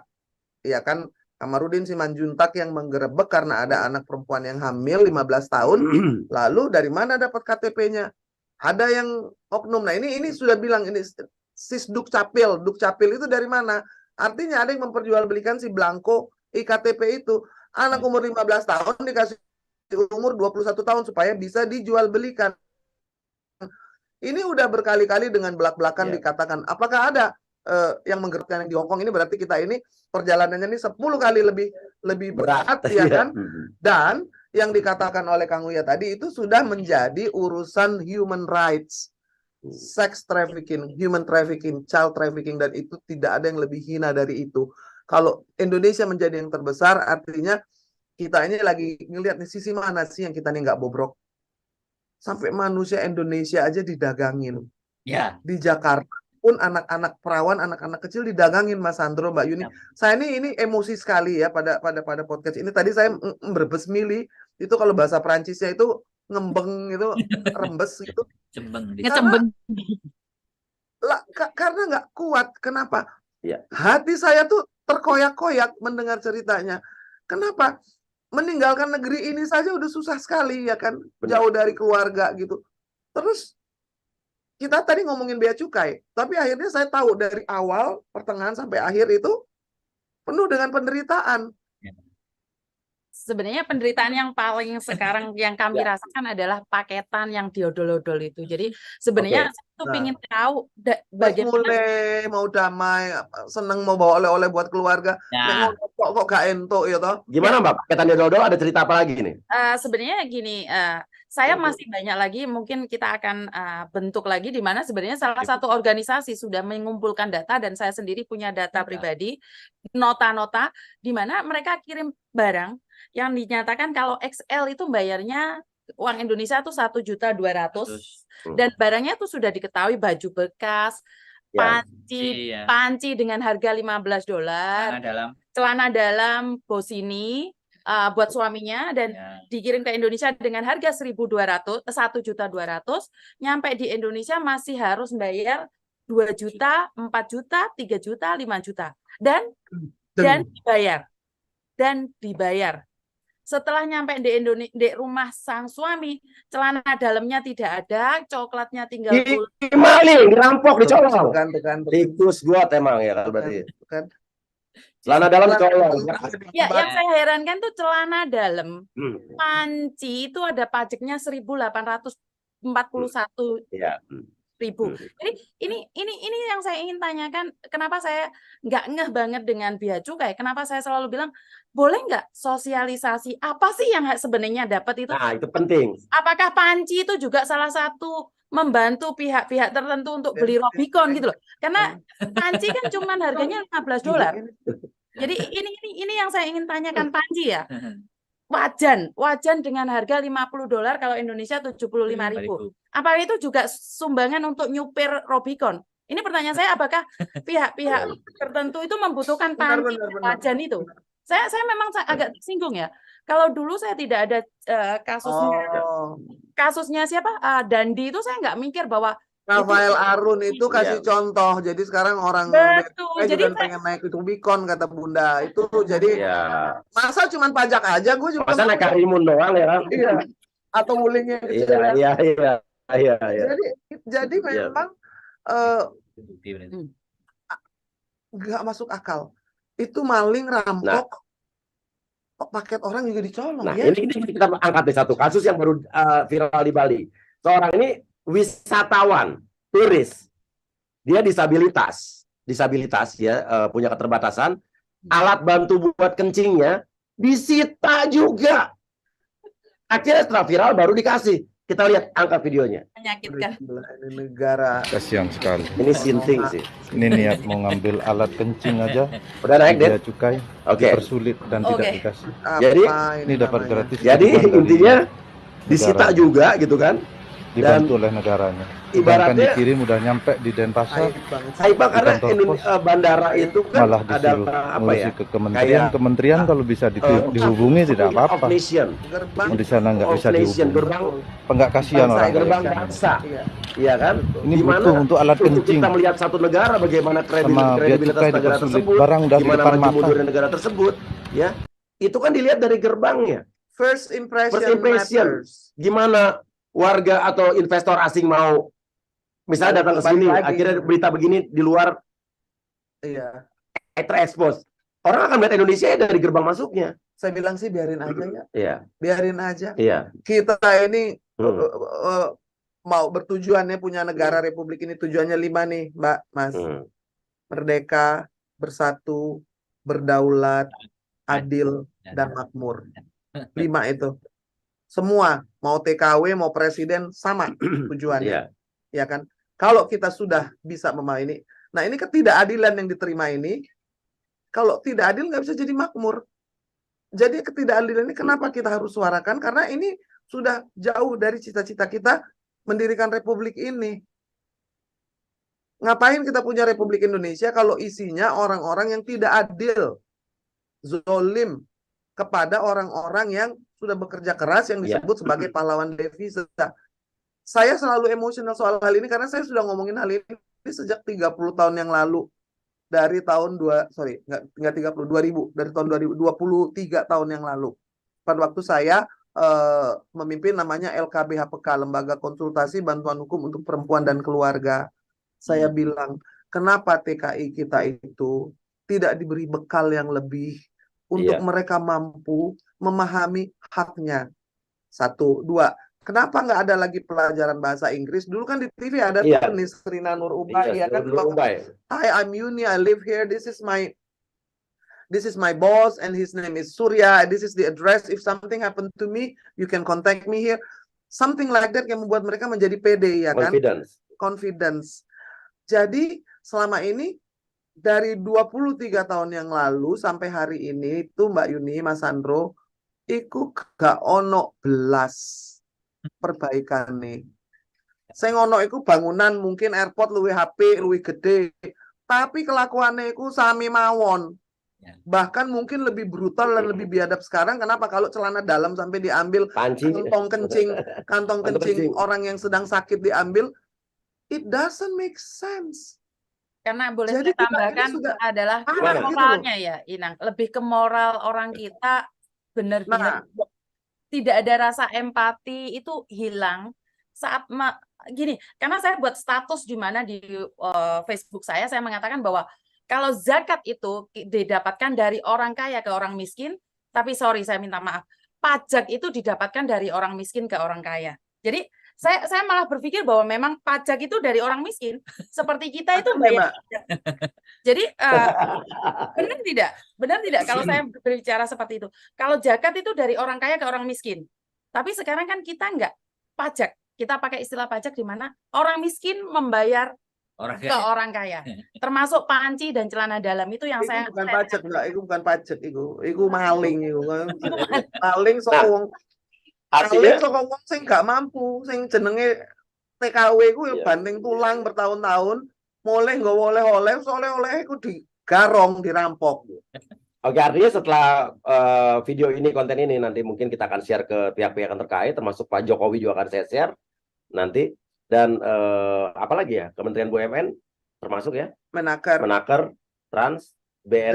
ya kan. Kamarudin Simanjuntak yang menggerebek karena ada anak perempuan yang hamil 15 tahun. Lalu dari mana dapat KTP-nya? Ada yang oknum. Nah, ini sudah bilang, ini Sisduk Capil. Dukcapil itu dari mana? Artinya ada yang memperjualbelikan si blanko iktp itu. Anak umur 15 tahun dikasih umur 21 tahun supaya bisa dijual belikan. Ini udah berkali-kali dengan belak-belakan dikatakan, apakah ada yang menggerakkan yang di Hongkong ini, berarti kita ini perjalanannya ini 10 kali lebih berat ya kan. Dan yang dikatakan oleh Kang Uya tadi itu sudah menjadi urusan human rights, sex trafficking, human trafficking, child trafficking, dan itu tidak ada yang lebih hina dari itu. Kalau Indonesia menjadi yang terbesar, artinya kita ini lagi ngelihat nih sisi mana sih yang kita ini nggak bobrok. Sampai manusia Indonesia aja didagangin. Di Jakarta pun anak-anak perawan, anak-anak kecil didagangin, Mas Sandro, Mbak Yuni. Saya ini emosi sekali ya pada podcast ini. Tadi saya berbes mili, itu kalau bahasa Perancisnya itu ngembeng, itu rembes gitu. Karena nggak kuat. Kenapa? Hati saya tuh terkoyak-koyak mendengar ceritanya. Kenapa? Meninggalkan negeri ini saja udah susah sekali ya kan, jauh dari keluarga gitu. Terus kita tadi ngomongin bea cukai, tapi akhirnya saya tahu dari awal, pertengahan sampai akhir itu penuh dengan penderitaan. sebenarnya penderitaan yang paling sekarang yang kami rasakan adalah paketan yang diodol-odol itu. Jadi sebenarnya saya tuh pingin tahu bagaimana mau damai, seneng mau bawa oleh-oleh buat keluarga. Kok gak entuk ya toh? Gimana Mbak? Paketan diodol ada cerita apa lagi nih? Sebenarnya gini, saya masih banyak lagi, mungkin kita akan bentuk lagi di mana sebenarnya salah satu organisasi sudah mengumpulkan data dan saya sendiri punya data pribadi, nota-nota di mana mereka kirim barang yang dinyatakan kalau XL itu bayarnya uang Indonesia tuh 1.200.000 dan barangnya tuh sudah diketahui baju bekas, panci dengan harga $15, celana dalam Bossini buat suaminya dan dikirim ke Indonesia dengan harga 1.200.000, 1.200.000, nyampe di Indonesia masih harus bayar 2 juta, 4 juta, 3 juta, 5 juta dan dibayar. Setelah nyampe di rumah sang suami, celana dalamnya tidak ada, coklatnya tinggal maling, dirampok, dicolong. Tikus gua emang ya kan berarti. Celana dalam dicolong. Ya, yang saya herankan tuh celana dalam. Panci itu ada pajaknya 1.841.000. Jadi ini yang saya ingin tanyakan, kenapa saya nggak ngeh banget dengan bea cukai? Kenapa saya selalu bilang boleh nggak sosialisasi apa sih yang sebenarnya dapat itu? Nah, itu penting. Apakah panci itu juga salah satu membantu pihak-pihak tertentu untuk beli Robicon gitu loh? Karena panci kan cuma harganya $15. Jadi ini yang saya ingin tanyakan, panci ya. Wajan dengan harga $50 kalau Indonesia 75.000. Apa itu juga sumbangan untuk nyupir Robicon? Ini pertanyaan saya, apakah pihak-pihak tertentu itu membutuhkan panci wajan itu? Saya memang agak tersinggung ya. Kalau dulu saya tidak ada kasusnya siapa? Dandi itu saya nggak mikir bahwa Rafael Arun itu kasih contoh. Jadi sekarang orang juga pengen naik itu Rubicon, kata Bunda. Itu jadi masa cuma pajak aja, gue juga masa naik karimun doang ya kan? Iya. Atau wulingnya kecil Iya. Jadi memang nggak masuk akal. Itu maling, rampok, paket orang juga dicolong. Nah, ini kita angkat di satu kasus yang baru viral di Bali. Seorang ini wisatawan, turis, dia disabilitas ya, punya keterbatasan, alat bantu buat kencingnya disita juga. Akhirnya setelah viral baru dikasih. Kita lihat angka videonya. Menyakitkan. Ini negara. Kasihan sekali. Ini sinting sih. Ini niat mau ngambil alat kencing aja. Udah naik deh. Cukai. Dipersulit dan tidak dikasih. Jadi ini dapat gratis. Jadi intinya disita juga gitu kan. Dibantu oleh negaranya. Ibaratnya dikirim udah nyampe di Denpasar. Pak, karena bandara itu kan malah disuruh ngurusi ke kementerian kalau bisa dihubungi tidak apa-apa. Di sana nggak bisa dihubungi. Enggak kasihan orang. Gerbang bangsa. Iya kan? Ini butuh untuk alat kencing. Kita melihat satu negara bagaimana kredibilitas negara tersebut, gimana maju mundur negara tersebut, ya. Itu kan dilihat dari gerbangnya. First impression. Gimana warga atau investor asing mau misalnya datang ke sini, akhirnya berita begini di luar terekspos. Orang akan melihat Indonesia dari gerbang masuknya. Saya bilang sih biarin aja ya. Iya. Biarin aja. Iya. Kita ini mau bertujuannya punya negara republik ini, tujuannya 5 nih, Mbak, Mas. Merdeka, bersatu, berdaulat, adil, dan makmur. 5 itu. Semua, mau TKW, mau presiden, sama tujuannya. Ya kan? Kalau kita sudah bisa memahami ini. Nah, ini ketidakadilan yang diterima ini, kalau tidak adil nggak bisa jadi makmur. Jadi ketidakadilan ini kenapa kita harus suarakan? Karena ini sudah jauh dari cita-cita kita mendirikan republik ini. Ngapain kita punya Republik Indonesia kalau isinya orang-orang yang tidak adil, zolim kepada orang-orang yang sudah bekerja keras yang disebut sebagai pahlawan devisa. Saya selalu emosional soal hal ini karena saya sudah ngomongin hal ini sejak 30 tahun yang lalu. Dari tahun 2000, dari tahun 2023 tahun yang lalu. Pada waktu saya memimpin namanya LKBHPK, Lembaga Konsultasi Bantuan Hukum untuk Perempuan dan Keluarga. Saya bilang, kenapa TKI kita itu tidak diberi bekal yang lebih untuk mereka mampu memahami haknya. 1, 2. Kenapa nggak ada lagi pelajaran bahasa Inggris? Dulu kan di TV ada tuh nih Rina Nur Ubay, ya kan? Hi, I'm Yuni, I live here. This is my boss, and his name is Surya. This is the address. If something happen to me, you can contact me here. Something like that yang membuat mereka menjadi pede, ya kan? Confidence. Jadi selama ini dari 23 tahun yang lalu sampai hari ini itu Mbak Yuni, Mas Sandro, iku gak ono belas perbaikan nih. Sing ono iku bangunan mungkin airport luwih HP, luwih gede, tapi kelakuannya iku sami mawon. Bahkan mungkin lebih brutal dan lebih biadab sekarang. Kenapa? Kalau celana dalam sampai diambil, kantong kencing orang yang sedang sakit diambil, it doesn't make sense. Karena boleh saya tambahkan adalah moralnya ya, Inang. Lebih ke moral orang kita benar-benar tidak ada rasa empati itu hilang saat gini. Karena saya buat status di mana di Facebook saya mengatakan bahwa kalau zakat itu didapatkan dari orang kaya ke orang miskin, tapi sorry saya minta maaf, pajak itu didapatkan dari orang miskin ke orang kaya. Jadi saya malah berpikir bahwa memang pajak itu dari orang miskin, seperti kita itu bayar pajak. Jadi benar tidak kalau saya berbicara seperti itu. Kalau zakat itu dari orang kaya ke orang miskin, tapi sekarang kan kita enggak pajak, kita pakai istilah pajak di mana orang miskin membayar ke orang kaya, termasuk panci dan celana dalam itu yang saya bukan pajak, enggak, itu bukan pajak, itu maling, itu maling sokong. Maling sokong wong sing gak mampu, sing jenenge TKW ku ya banting tulang bertahun-tahun, mulai nggak oleh-oleh, oleh-oleh itu digarong, dirampok. Oke, artinya setelah video ini, konten ini nanti mungkin kita akan share ke pihak-pihak yang terkait, termasuk Pak Jokowi juga akan saya share nanti. Dan apalagi ya, Kementerian BUMN termasuk ya, Menaker, Trans, BNP,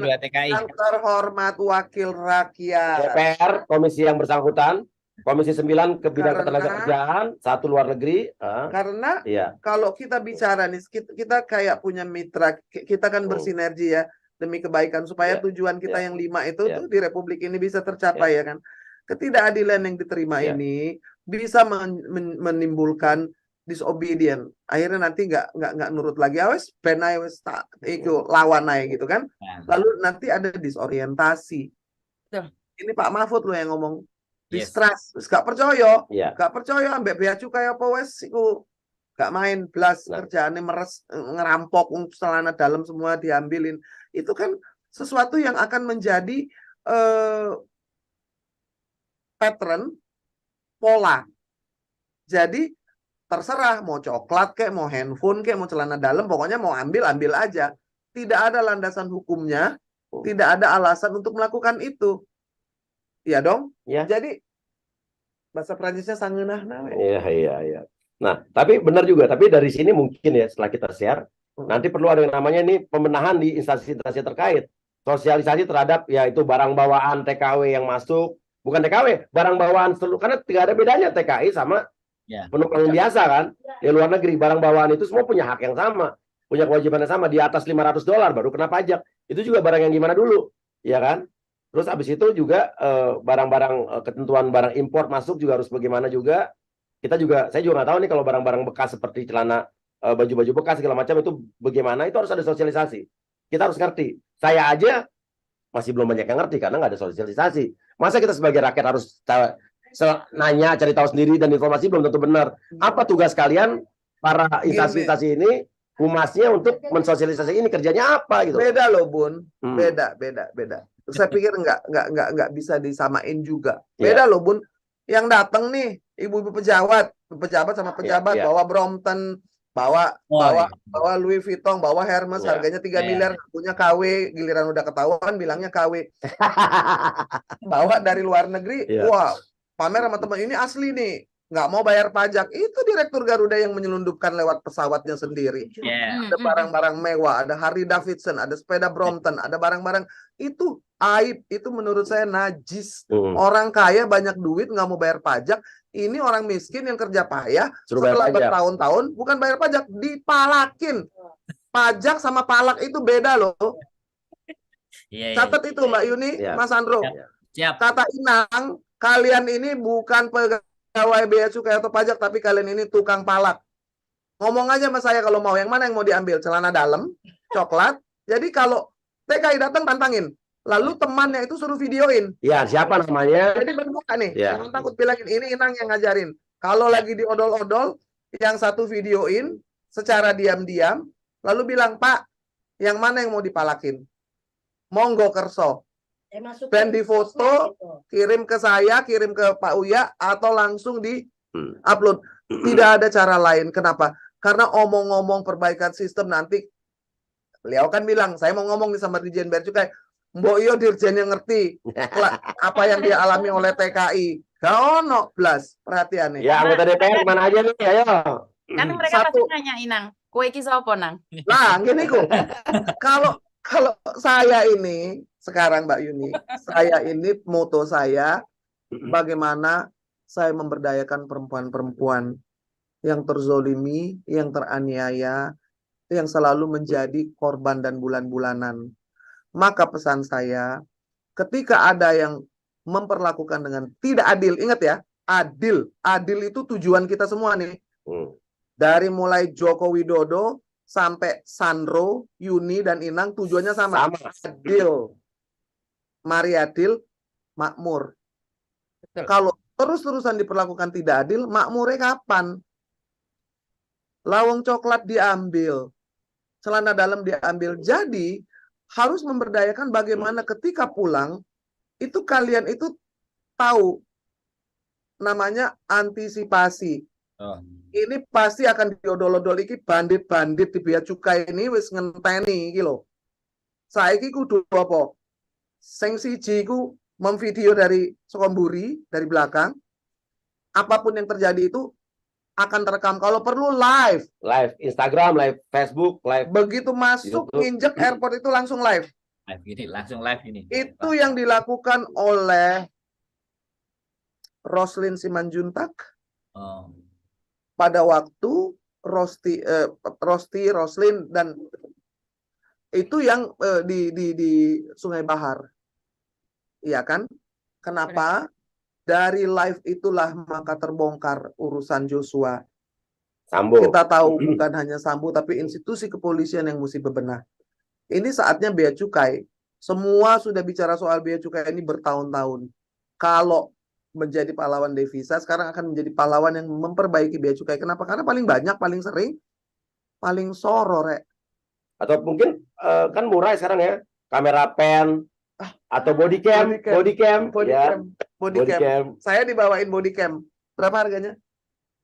2 TKI, yang terhormat Wakil Rakyat, DPR, komisi yang bersangkutan, Komisi 9 ke bidang ketenagakerjaan, 1 luar negeri. Karena kalau kita bicara nih, kita kayak punya mitra, kita kan bersinergi ya demi kebaikan supaya tujuan kita yang 5 itu tuh di Republik ini bisa tercapai ya kan. Ketidakadilan yang diterima ini bisa menimbulkan disobedient. Akhirnya nanti nggak nurut lagi. Awes benai wes tak itu lawan naik gitu kan. Lalu nanti ada disorientasi. Ini Pak Mahfud loh yang ngomong. Distrust, gak percaya, gak percaya ambek bea cukai apa wes iku gak main blas kerjaannya meres ngerampok celana dalam semua diambilin. Itu kan sesuatu yang akan menjadi pattern pola. Jadi terserah mau coklat kayak mau handphone kayak mau celana dalam, pokoknya mau ambil aja. Tidak ada landasan hukumnya, tidak ada alasan untuk melakukan itu. Iya dong. Ya. Jadi bahasa Prancisnya sangeunah nawe. Iya. Nah, tapi benar juga. Tapi dari sini mungkin ya setelah kita share, nanti perlu ada yang namanya ini pembenahan di instansi-instansi terkait. Sosialisasi terhadap yaitu barang bawaan TKW yang masuk, bukan TKW, barang bawaan seluruh, karena tidak ada bedanya TKI sama penumpang yang biasa kan. Di luar negeri barang bawaan itu semua punya hak yang sama, punya kewajiban yang sama. Di atas $500 baru kena pajak. Itu juga barang yang gimana dulu, ya kan? Terus habis itu juga barang-barang ketentuan barang impor masuk juga harus bagaimana juga. Saya juga nggak tahu nih kalau barang-barang bekas seperti celana, baju-baju bekas segala macam itu bagaimana, itu harus ada sosialisasi. Kita harus ngerti. Saya aja masih belum banyak yang ngerti karena nggak ada sosialisasi. Masa kita sebagai rakyat harus nanya, cari tahu sendiri dan informasi belum tentu benar. Apa tugas kalian para instansi ini, humasnya untuk mensosialisasi ini, kerjanya apa gitu? Beda loh Bun, beda. Saya pikir nggak bisa disamain juga. Beda loh Bun. Yang datang nih ibu-ibu pejabat sama pejabat bawa Brompton, bawa Louis Vuitton, bawa Hermes, harganya 3 miliar, punya KW, giliran udah ketahuan bilangnya KW. Bawa dari luar negeri, wah pamer sama teman ini asli nih, nggak mau bayar pajak. Itu Direktur Garuda yang menyelundupkan lewat pesawatnya sendiri. Ada barang-barang mewah, ada Harley Davidson, ada sepeda Brompton, ada barang-barang itu aib. Itu menurut saya najis. Orang kaya banyak duit nggak mau bayar pajak. Ini orang miskin yang kerja payah setelah bertahun-tahun bukan bayar pajak, dipalakin. Pajak sama palak itu beda loh. Catat itu Mbak Yuni, Mas Andro. Siap. Kata Inang, kalian ini bukan pegawai bea cukai atau pajak, tapi kalian ini tukang palak. Ngomong aja sama saya kalau mau, yang mana yang mau diambil? Celana dalam, coklat. Jadi kalau TKI datang tantangin. Lalu temannya itu suruh videoin. Ya, siapa namanya? Jadi berbuka nih. Ya. Jangan takut bilangin, ini Inang yang ngajarin. Kalau lagi diodol-odol, yang satu videoin secara diam-diam, lalu bilang, Pak, yang mana yang mau dipalakin? Monggo kerso. Dan di foto, kirim ke saya, kirim ke Pak Uya, atau langsung di-upload. Tidak ada cara lain. Kenapa? Karena omong-omong perbaikan sistem nanti, beliau kan bilang, saya mau ngomong nih sama Dirjen Bea Cukai, Mbok iyo dirjennya ngerti apa yang dia alami oleh TKI. Gak ono blas perhatian nih. Ya, anggota DPR mana aja nih, ayo. Kan mereka pasti nanya Inang, kue iki sapa nang? Nah, gini kok. Kalau saya ini sekarang Mbak Yuni, saya ini moto saya bagaimana saya memberdayakan perempuan-perempuan yang terzolimi, yang teraniaya, yang selalu menjadi korban dan bulan-bulanan. Maka pesan saya, ketika ada yang memperlakukan dengan tidak adil, ingat ya, adil itu tujuan kita semua nih. Dari mulai Joko Widodo sampai Sandro, Yuni dan Inang tujuannya sama. Adil. Mari adil, makmur. Betul. Kalau terus-terusan diperlakukan tidak adil, makmurnya kapan? Lawang coklat diambil, celana dalam diambil. Jadi harus memberdayakan bagaimana ketika pulang itu kalian itu tahu namanya antisipasi. Ini pasti akan diodol-odol iki bandit-bandit di bea cukai ini wis ngenteni iki lho. Saiki kudu apa? Sing siji ku memvideo dari Sokomburi dari belakang. Apapun yang terjadi itu akan terekam, kalau perlu live Instagram, live Facebook, live. Begitu masuk YouTube, nginjek airport itu langsung live gini, langsung live ini. Itu yang dilakukan oleh Roslin Simanjuntak pada waktu Roslin dan itu yang di Sungai Bahar, iya kan? Kenapa? Dari live itulah maka terbongkar urusan Joshua. Sambo. Kita tahu bukan hanya Sambo, tapi institusi kepolisian yang mesti bebenah. Ini saatnya bea cukai. Semua sudah bicara soal bea cukai ini bertahun-tahun. Kalau menjadi pahlawan devisa, sekarang akan menjadi pahlawan yang memperbaiki bea cukai. Kenapa? Karena paling banyak, paling sering, paling soro, Rek. Atau mungkin kan murah sekarang ya, kamera pen atau body cam. Saya dibawain body cam. Berapa harganya?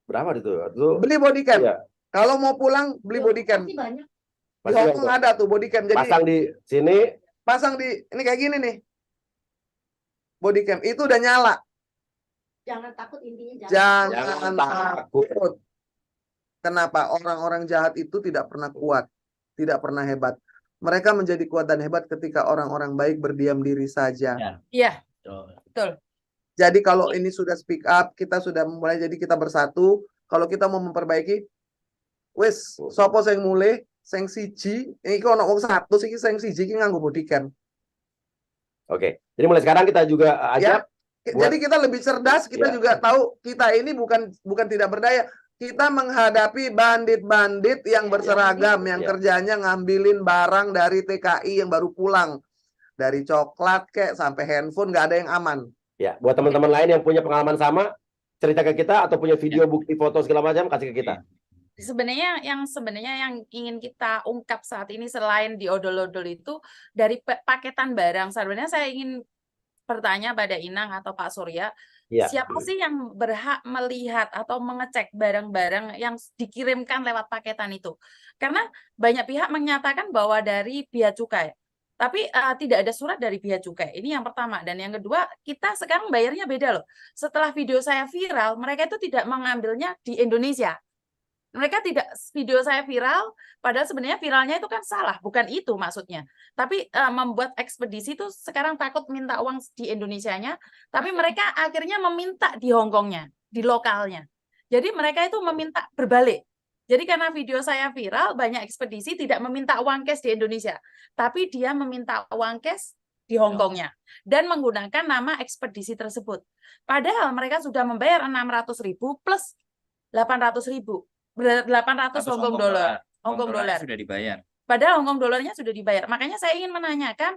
Berapa itu? Beli body cam. Ya. Kalau mau pulang beli body cam. Di Hongkong ada tuh body cam. Jadi pasang di sini, pasang di ini kayak gini nih. Body cam itu udah nyala. Jangan takut, intinya jangan takut. Kenapa? Orang-orang jahat itu tidak pernah kuat, tidak pernah hebat. Mereka menjadi kuat dan hebat ketika orang-orang baik berdiam diri saja. Iya, betul. Jadi kalau ini sudah speak up, kita sudah mulai, jadi kita bersatu. Kalau kita mau memperbaiki, wis, sopo sing mulai, sing siji, ini kalau wong satu sih, sing siji ini nganggo body cam. Oke, jadi mulai sekarang kita juga ajak. Ya, jadi kita lebih cerdas, kita juga tahu kita ini bukan tidak berdaya. Kita menghadapi bandit-bandit yang berseragam, yang kerjanya ngambilin barang dari TKI yang baru pulang. Dari coklat kek sampai handphone, nggak ada yang aman. Ya, buat teman-teman lain yang punya pengalaman sama, cerita ke kita atau punya video, bukti, foto segala macam, kasih ke kita. Sebenarnya yang ingin kita ungkap saat ini selain diodol-odol itu dari paketan barang. Sebenarnya saya ingin bertanya pada Inang atau Pak Surya, siapa sih yang berhak melihat atau mengecek barang-barang yang dikirimkan lewat paketan itu? Karena banyak pihak menyatakan bahwa dari bea cukai. Tapi tidak ada surat dari bea cukai. Ini yang pertama. Dan yang kedua, kita sekarang bayarnya beda loh. Setelah video saya viral, mereka itu tidak mengambilnya di Indonesia. Mereka tidak, video saya viral, padahal sebenarnya viralnya itu kan salah. Bukan itu maksudnya. Tapi membuat ekspedisi itu sekarang takut minta uang di Indonesianya, tapi mereka akhirnya meminta di Hongkongnya, di lokalnya. Jadi mereka itu meminta berbalik. Jadi karena video saya viral, banyak ekspedisi tidak meminta uang cash di Indonesia, tapi dia meminta uang cash di Hongkongnya dan menggunakan nama ekspedisi tersebut. Padahal mereka sudah membayar 600.000 plus 800.000, 800 Hongkong dolar. Hongkong dolar sudah dibayar. Padahal Hongkong dolarnya sudah dibayar. Makanya saya ingin menanyakan,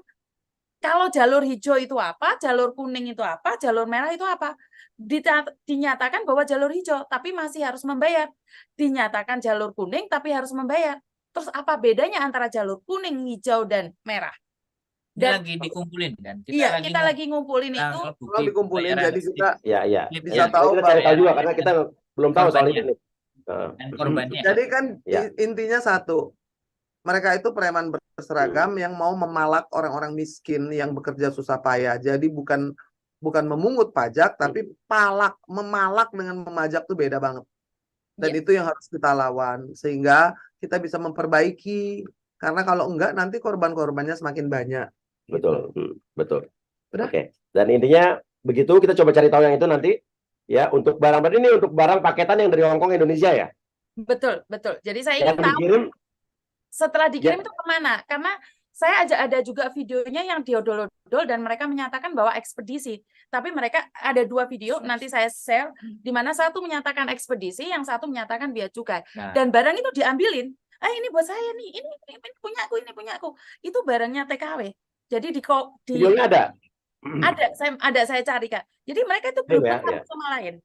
kalau jalur hijau itu apa, jalur kuning itu apa, jalur merah itu apa? Dinyatakan bahwa jalur hijau, tapi masih harus membayar. Dinyatakan jalur kuning, tapi harus membayar. Terus apa bedanya antara jalur kuning, hijau, dan merah? Dan lagi dikumpulin kan? Kita lagi ngumpulin itu. Kalau dikumpulin, jadi kita bisa tahu. Kita cari tahu juga karena kita belum tahu soal ini. Dan korbannya. Jadi kan intinya satu, mereka itu preman berseragam yang mau memalak orang-orang miskin yang bekerja susah payah. Jadi bukan memungut pajak, tapi memalak dengan memajak tuh beda banget. Dan itu yang harus kita lawan sehingga kita bisa memperbaiki. Karena kalau enggak nanti korban-korbannya semakin banyak. Betul, betul. Oke. Dan intinya begitu, kita coba cari tahu yang itu nanti. Ya, untuk barang berarti ini untuk barang paketan yang dari Hongkong Indonesia ya. Betul. Jadi saya ingin tahu setelah dikirim itu kemana? Karena saya ada juga videonya yang diodol-odol dan mereka menyatakan bahwa ekspedisi. Tapi mereka ada 2 video, nanti saya share, di mana satu menyatakan ekspedisi, yang satu menyatakan bea cukai. Dan barang itu diambilin. Ini buat saya nih, ini punya aku. Itu barangnya TKW. Jadi videonya ada. Saya cari, Kak. Jadi mereka itu berhubungan satu sama lain.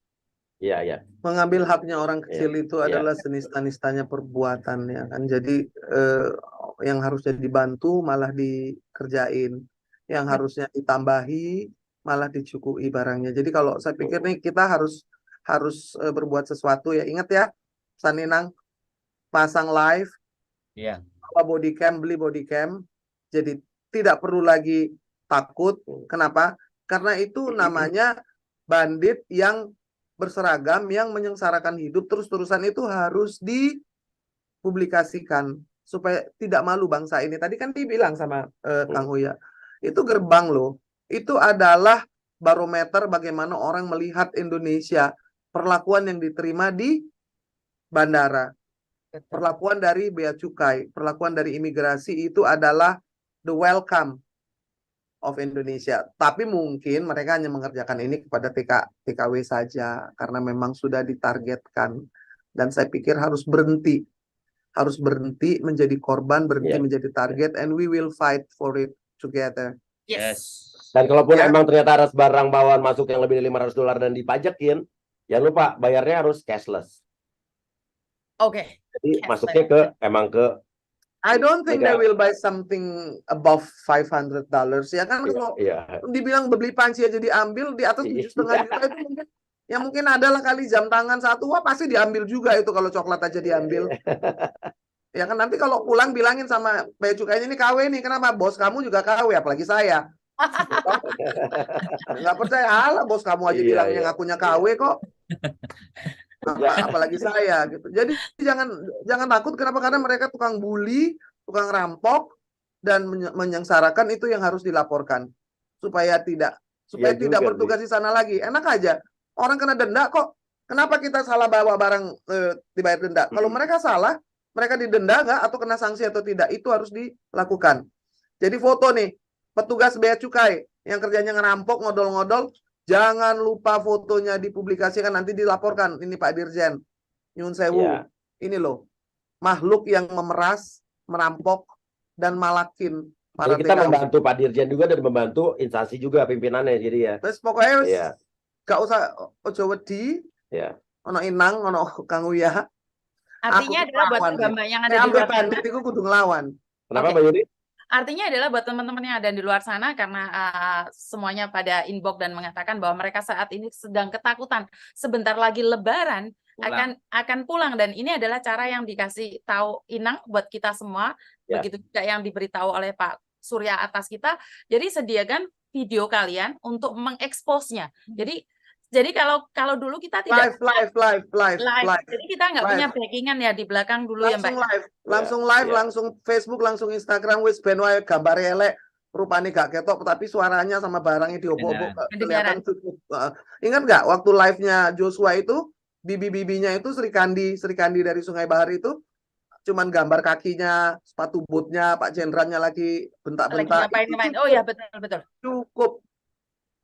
Iya. Mengambil haknya orang kecil itu adalah senista-nistanya perbuatan ya kan. Jadi yang harusnya dibantu malah dikerjain, yang harusnya ditambahi malah dicukupi barangnya. Jadi kalau saya pikir nih kita harus berbuat sesuatu ya. Ingat ya, Saninang pasang live, beli body cam. Jadi tidak perlu lagi takut. Kenapa? Karena itu namanya bandit yang berseragam yang menyengsarakan hidup terus-terusan. Itu harus dipublikasikan supaya tidak malu bangsa ini. Tadi kan dibilang sama Kang Uya, itu gerbang loh. Itu adalah barometer bagaimana orang melihat Indonesia. Perlakuan yang diterima di bandara, perlakuan dari bea cukai, perlakuan dari imigrasi, itu adalah the welcome of Indonesia. Tapi mungkin mereka hanya mengerjakan ini kepada TKW saja karena memang sudah ditargetkan. Dan saya pikir harus berhenti menjadi korban, berhenti menjadi target, and we will fight for it together. Yes. Dan kalaupun emang ternyata harus barang bawaan masuk yang lebih dari $500 dan dipajakin, jangan lupa bayarnya harus cashless. Oke. Jadi masuknya ke I don't think they will buy something above $500 ya kan. Kalau dibilang beli panci aja diambil di atas 7,5 juta itu mungkin adalah kali jam tangan satu, pasti diambil juga itu kalau coklat aja diambil. Ya kan, nanti kalau pulang bilangin sama bea cukainya, ini KW nih, kenapa? Bos kamu juga KW, apalagi saya. Nggak percaya, alah bos kamu aja bilangnya ngakunya KW kok. Apalagi saya gitu. Jadi jangan takut. Kenapa? Karena mereka tukang bully, tukang rampok, dan menyengsarakan. Itu yang harus dilaporkan supaya tidak bertugas di sana lagi. Enak aja, orang kena denda kok. Kenapa kita salah bawa barang dibayar denda? Kalau mereka salah, mereka didenda nggak atau kena sanksi atau tidak, itu harus dilakukan. Jadi foto nih petugas bea cukai yang kerjanya ngerampok, ngodol-ngodol, jangan lupa fotonya dipublikasikan, nanti dilaporkan. Ini Pak Dirjen, nyun sewu, ini loh makhluk yang memeras, merampok, dan malakin para kita membantu Pak Dirjen juga dan membantu instansi juga pimpinannya. Jadi ya. Terus pokoknya gak usah ojo wedi, ono Inang, ono Kang Uya. Artinya adalah buat Mbak yang ada di luar sana. Itu kudu ngelawan. Kenapa Mbak Yudi? Artinya adalah buat teman-teman yang ada di luar sana, karena semuanya pada inbox dan mengatakan bahwa mereka saat ini sedang ketakutan. Sebentar lagi Lebaran akan pulang, dan ini adalah cara yang dikasih tahu Inang buat kita semua. Begitu juga yang diberitahu oleh Pak Surya atas kita. Jadi sediakan video kalian untuk mengeksposnya. Jadi kalau dulu kita tidak live. Jadi kita nggak punya backingan ya di belakang dulu ya Mbak. Langsung live, langsung Facebook, langsung Instagram, wis ben wae gambar elek, rupane gak ketok tapi suaranya sama barangnya diopo-opo kelihatan. Ingat nggak waktu live-nya Joshua itu, bibi-bibinya itu Sri Kandi dari Sungai Bahar itu cuman gambar kakinya, sepatu bootnya, Pak Jenderalnya lagi bentak-bentak. Oh ya, betul. Cukup.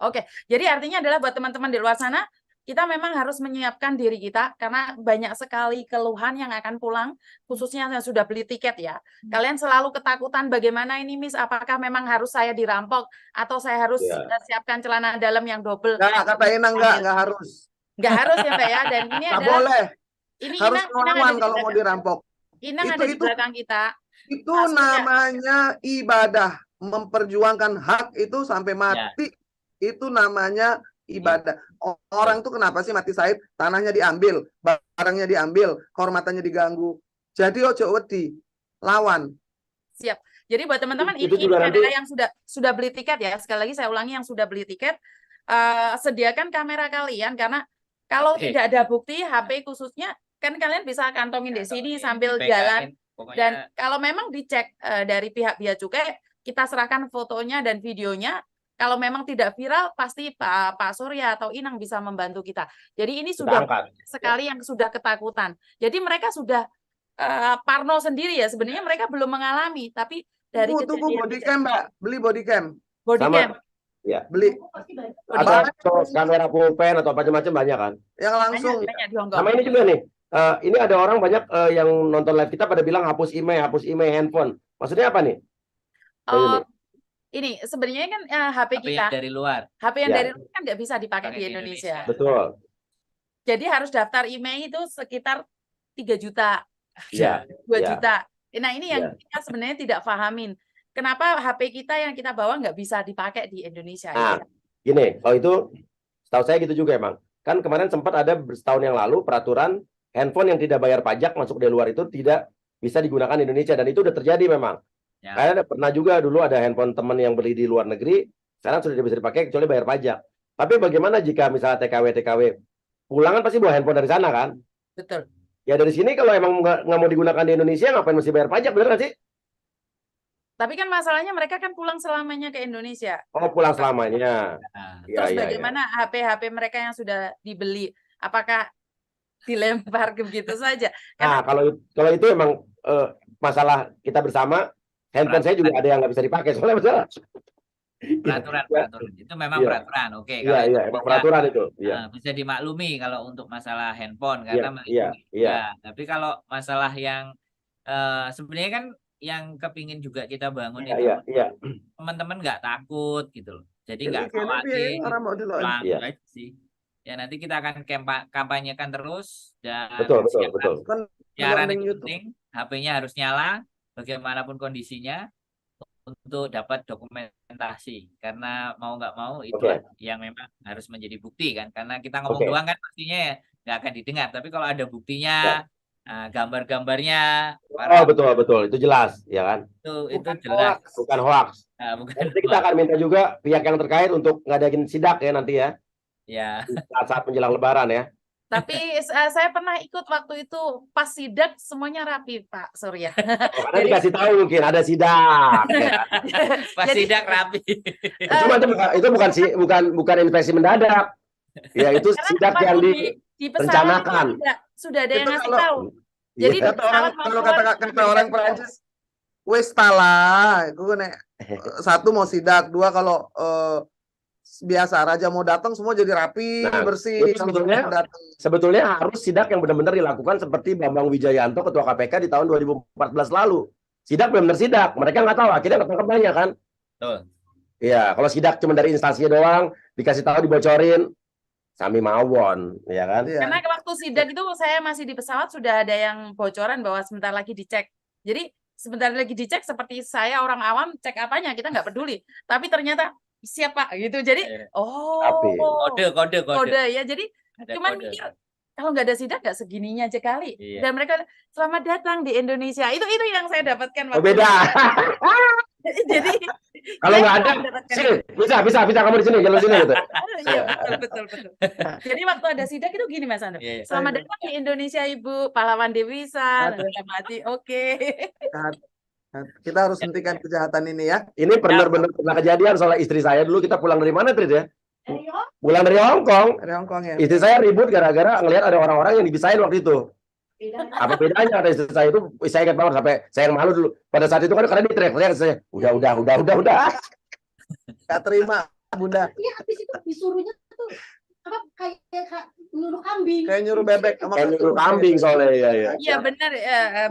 Oke, jadi artinya adalah buat teman-teman di luar sana, kita memang harus menyiapkan diri kita karena banyak sekali keluhan yang akan pulang, khususnya yang sudah beli tiket ya. Kalian selalu ketakutan bagaimana ini Miss, apakah memang harus saya dirampok atau saya harus siapkan celana dalam yang double? Nggak, kata Inang nggak harus. Nggak harus ya Mbak ya, dan ini adalah boleh. Ini harus melawan kalau mau dirampok. Inang ada di belakang kita. Itu namanya ibadah, memperjuangkan hak itu sampai mati. Itu namanya ibadah. Orang tuh kenapa sih mati syahid? Tanahnya diambil, barangnya diambil, kehormatannya diganggu. Jadi ojo wedi, lawan. Siap. Jadi buat teman-teman ini adalah yang sudah beli tiket ya. Sekali lagi saya ulangi, yang sudah beli tiket, sediakan kamera kalian karena kalau tidak ada bukti HP khususnya kan kalian bisa kantongin di sini sambil jalan. Dan kalau memang dicek dari pihak Bea Cukai, kita serahkan fotonya dan videonya. Kalau memang tidak viral, pasti Pak Surya atau Inang bisa membantu kita. Jadi ini sudah sekali yang sudah ketakutan. Jadi mereka sudah parno sendiri ya. Sebenarnya mereka belum mengalami, tapi dari tunggu body cam, Mbak. Beli body cam. Body cam. Ya. Beli. Atau kamera pulpen atau macam-macam banyak kan. Yang langsung. Sama ini juga nih. Ini ada orang banyak yang nonton live kita pada bilang hapus email handphone. Maksudnya apa nih? Ini sebenarnya kan HP kita yang dari luar. HP yang dari luar kan nggak bisa dipakai di Indonesia. Betul. Jadi harus daftar email itu sekitar 3 juta, 2 juta. Nah ini yang kita sebenarnya tidak pahamin. Kenapa HP kita yang kita bawa nggak bisa dipakai di Indonesia? Nah, gini, kalau itu setahu saya gitu juga emang. Kan kemarin sempat ada setahun yang lalu peraturan handphone yang tidak bayar pajak masuk dari luar itu tidak bisa digunakan di Indonesia, dan itu udah terjadi memang. Kayaknya pernah juga dulu ada handphone teman yang beli di luar negeri, sekarang sudah bisa dipakai kecuali bayar pajak. Tapi bagaimana jika misalnya TKW pulang kan pasti bawa handphone dari sana kan? Betul. Ya dari sini kalau emang nggak mau digunakan di Indonesia, ngapain mesti bayar pajak, bener nggak sih? Tapi kan masalahnya mereka kan pulang selamanya ke Indonesia. Oh, pulang selamanya. Terus bagaimana HP mereka yang sudah dibeli? Apakah dilempar begitu saja? Nah, kalau itu emang masalah kita bersama. Handphone saya juga ada yang nggak bisa dipakai soalnya betul. Peraturan itu memang peraturan. Oke, emang peraturan itu. Bisa dimaklumi kalau untuk masalah handphone karena tapi kalau masalah yang sebenarnya kan yang kepingin juga kita bangun itu teman-teman nggak takut gitu loh. Jadi nggak khawatir. Sih. Ya nanti kita akan kampanyekan terus dan betul. Siaran itu penting, HP-nya harus nyala bagaimanapun kondisinya untuk dapat dokumentasi, karena mau nggak mau itu yang memang harus menjadi bukti kan, karena kita ngomong doang kan pastinya ya nggak akan didengar, tapi kalau ada buktinya, gambar-gambarnya, betul itu jelas ya kan, itu jelas, bukan hoax. Nanti kita akan minta juga pihak yang terkait untuk ngadain sidak ya nanti ya saat menjelang Lebaran ya. Tapi saya pernah ikut waktu itu pas sidak semuanya rapi Pak Surya. Karena dikasih tahu mungkin ada sidak. Pas sidak rapi. Cuma itu bukan investasi mendadak. Ya itu sidak yang direncanakan. Sudah ada yang ngasih tahu. Jadi kalau kata orang Prancis, wes tala, gue nek satu mau sidak, dua kalau biasa raja mau datang semua jadi rapi, bersih. Sebetulnya harus sidak yang benar-benar dilakukan seperti Bambang Wijayanto ketua KPK di tahun 2014 lalu. Sidak benar-benar sidak, mereka nggak tahu, akhirnya ketangkep banyak kan. Iya, kalau sidak cuma dari instansinya doang, dikasih tahu dibocorin, sami mawon, ya kan? Karena waktu sidak itu saya masih di pesawat sudah ada yang bocoran bahwa sebentar lagi dicek. Jadi sebentar lagi dicek seperti saya orang awam cek apanya kita nggak peduli, tapi ternyata siapa gitu, jadi kode ya, jadi ada cuman kode. Mikir kalau nggak ada sidak nggak segininya aja kali. Dan mereka selamat datang di Indonesia, itu yang saya dapatkan waktu beda. Jadi kalau nggak ada sini bisa kamu di sini kalau sini gitu. betul. Jadi waktu ada sidak itu gini Mas Andro, selamat datang di Indonesia Ibu pahlawan Devisa, mati kita harus hentikan kejahatan ini ya. Ini benar-benar pernah kejadian soal istri saya dulu, kita pulang dari mana Trid ya? Pulang dari Hong Kong. Dari Hong Kong ya. Istri saya ribut gara-gara ngelihat ada orang-orang yang dibisain waktu itu. Apa bedanya kata istri saya itu, saya ingat banget sampai saya yang malu dulu. Pada saat itu kan karena dia teriak-teriak saya, udah. Gak terima, Bunda. Iya, habis itu disuruhnya tuh apa kayak nyuruh kambing. Kayak nyuruh bebek sama kayak nyuruh kambing soalnya ya. Iya benar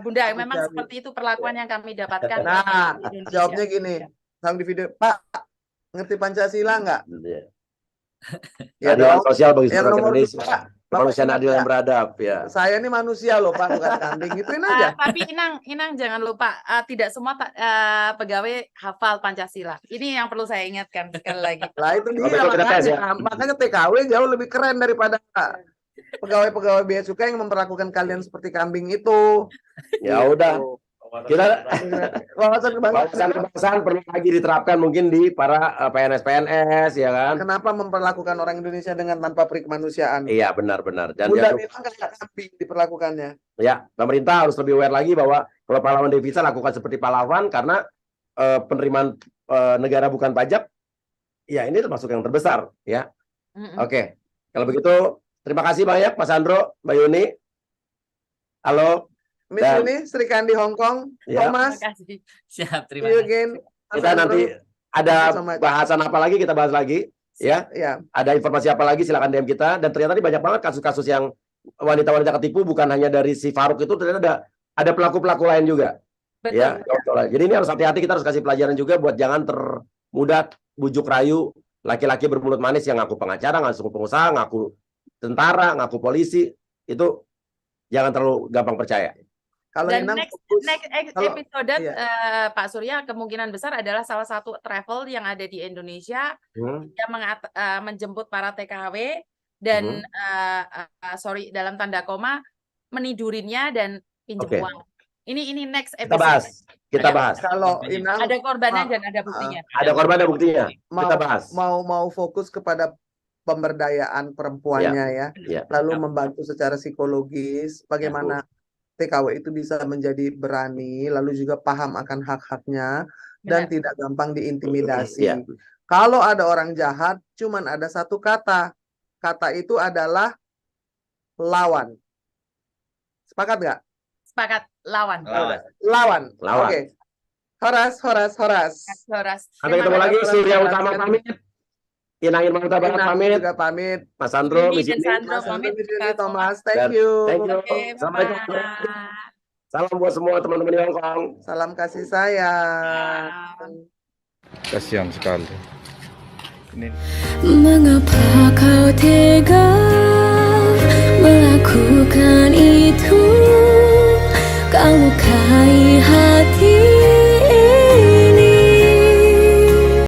Bunda, memang seperti itu perlakuan yang kami dapatkan. Nah, jawabnya gini, sang di video, Pak, ngerti Pancasila nggak? Ya, keadilan sosial bagi yang seluruh nomor Indonesia. 2, Manusia adil yang beradab ya. Saya ini manusia loh Pak, bukan kambing. Gituin aja. Tapi Inang jangan lupa tidak semua pegawai hafal Pancasila. Ini yang perlu saya ingatkan sekali lagi. Lah itu dia makanya TKW jauh lebih keren daripada pegawai-pegawai bea cukai yang memperlakukan kalian seperti kambing itu. Ya udah. Kita wawasan kebangsaan perlu lagi diterapkan mungkin di para PNS ya kan. Kenapa memperlakukan orang Indonesia dengan tanpa perikemanusiaan? Iya benar. Dan Bunda bilang kayak kambing diperlakukannya. Ya, pemerintah harus lebih aware lagi bahwa kalau pahlawan devisa lakukan seperti pahlawan karena penerimaan negara bukan pajak. Ya ini termasuk yang terbesar ya. Oke. Kalau begitu terima kasih banyak Mas Andro, Mbak Yuni. Halo. Miss Yuni, Sri Kandi Hong Kong, ya. Thomas. Terima kasih. Siap, terima kasih. Kita nanti ada bahasan apa lagi kita bahas lagi ya. Ada informasi apa lagi silakan DM kita. Dan ternyata banyak banget kasus-kasus yang wanita-wanita ketipu bukan hanya dari si Faruk itu, ternyata ada pelaku-pelaku lain juga. Betul. Ya. Jadi ini harus hati-hati, kita harus kasih pelajaran juga buat jangan termudah bujuk rayu laki-laki bermulut manis yang ngaku pengacara, ngaku pengusaha, ngaku tentara, ngaku polisi. Itu jangan terlalu gampang percaya. Kalau dan next episode Pak Surya kemungkinan besar adalah salah satu travel yang ada di Indonesia yang menjemput para TKW dan dalam tanda koma menidurinnya dan pinjam uang. Ini next episode. Kita bahas. Kalau Inang ada korbannya dan ada buktinya. Ada korban dan buktinya. Kita bahas. Mau fokus kepada pemberdayaan perempuannya ya. Lalu membantu secara psikologis bagaimana TKW itu bisa menjadi berani, lalu juga paham akan hak-haknya dan tidak gampang diintimidasi. Kalau ada orang jahat, cuman ada satu kata. Kata itu adalah lawan. Sepakat nggak? Sepakat, lawan. Oke. Horas. Sampai ketemu lagi, Surya Utama pamit. Inang Irmahhuta Barat pamit. Juga pamit. Mas Andro, Miss pamit. Thomas, thank you. Assalamualaikum. Salam buat semua teman-teman di Hong Kong. Salam kasih sayang. Kasihan sekali. Mengapa kau tega melakukan itu? Kau lukai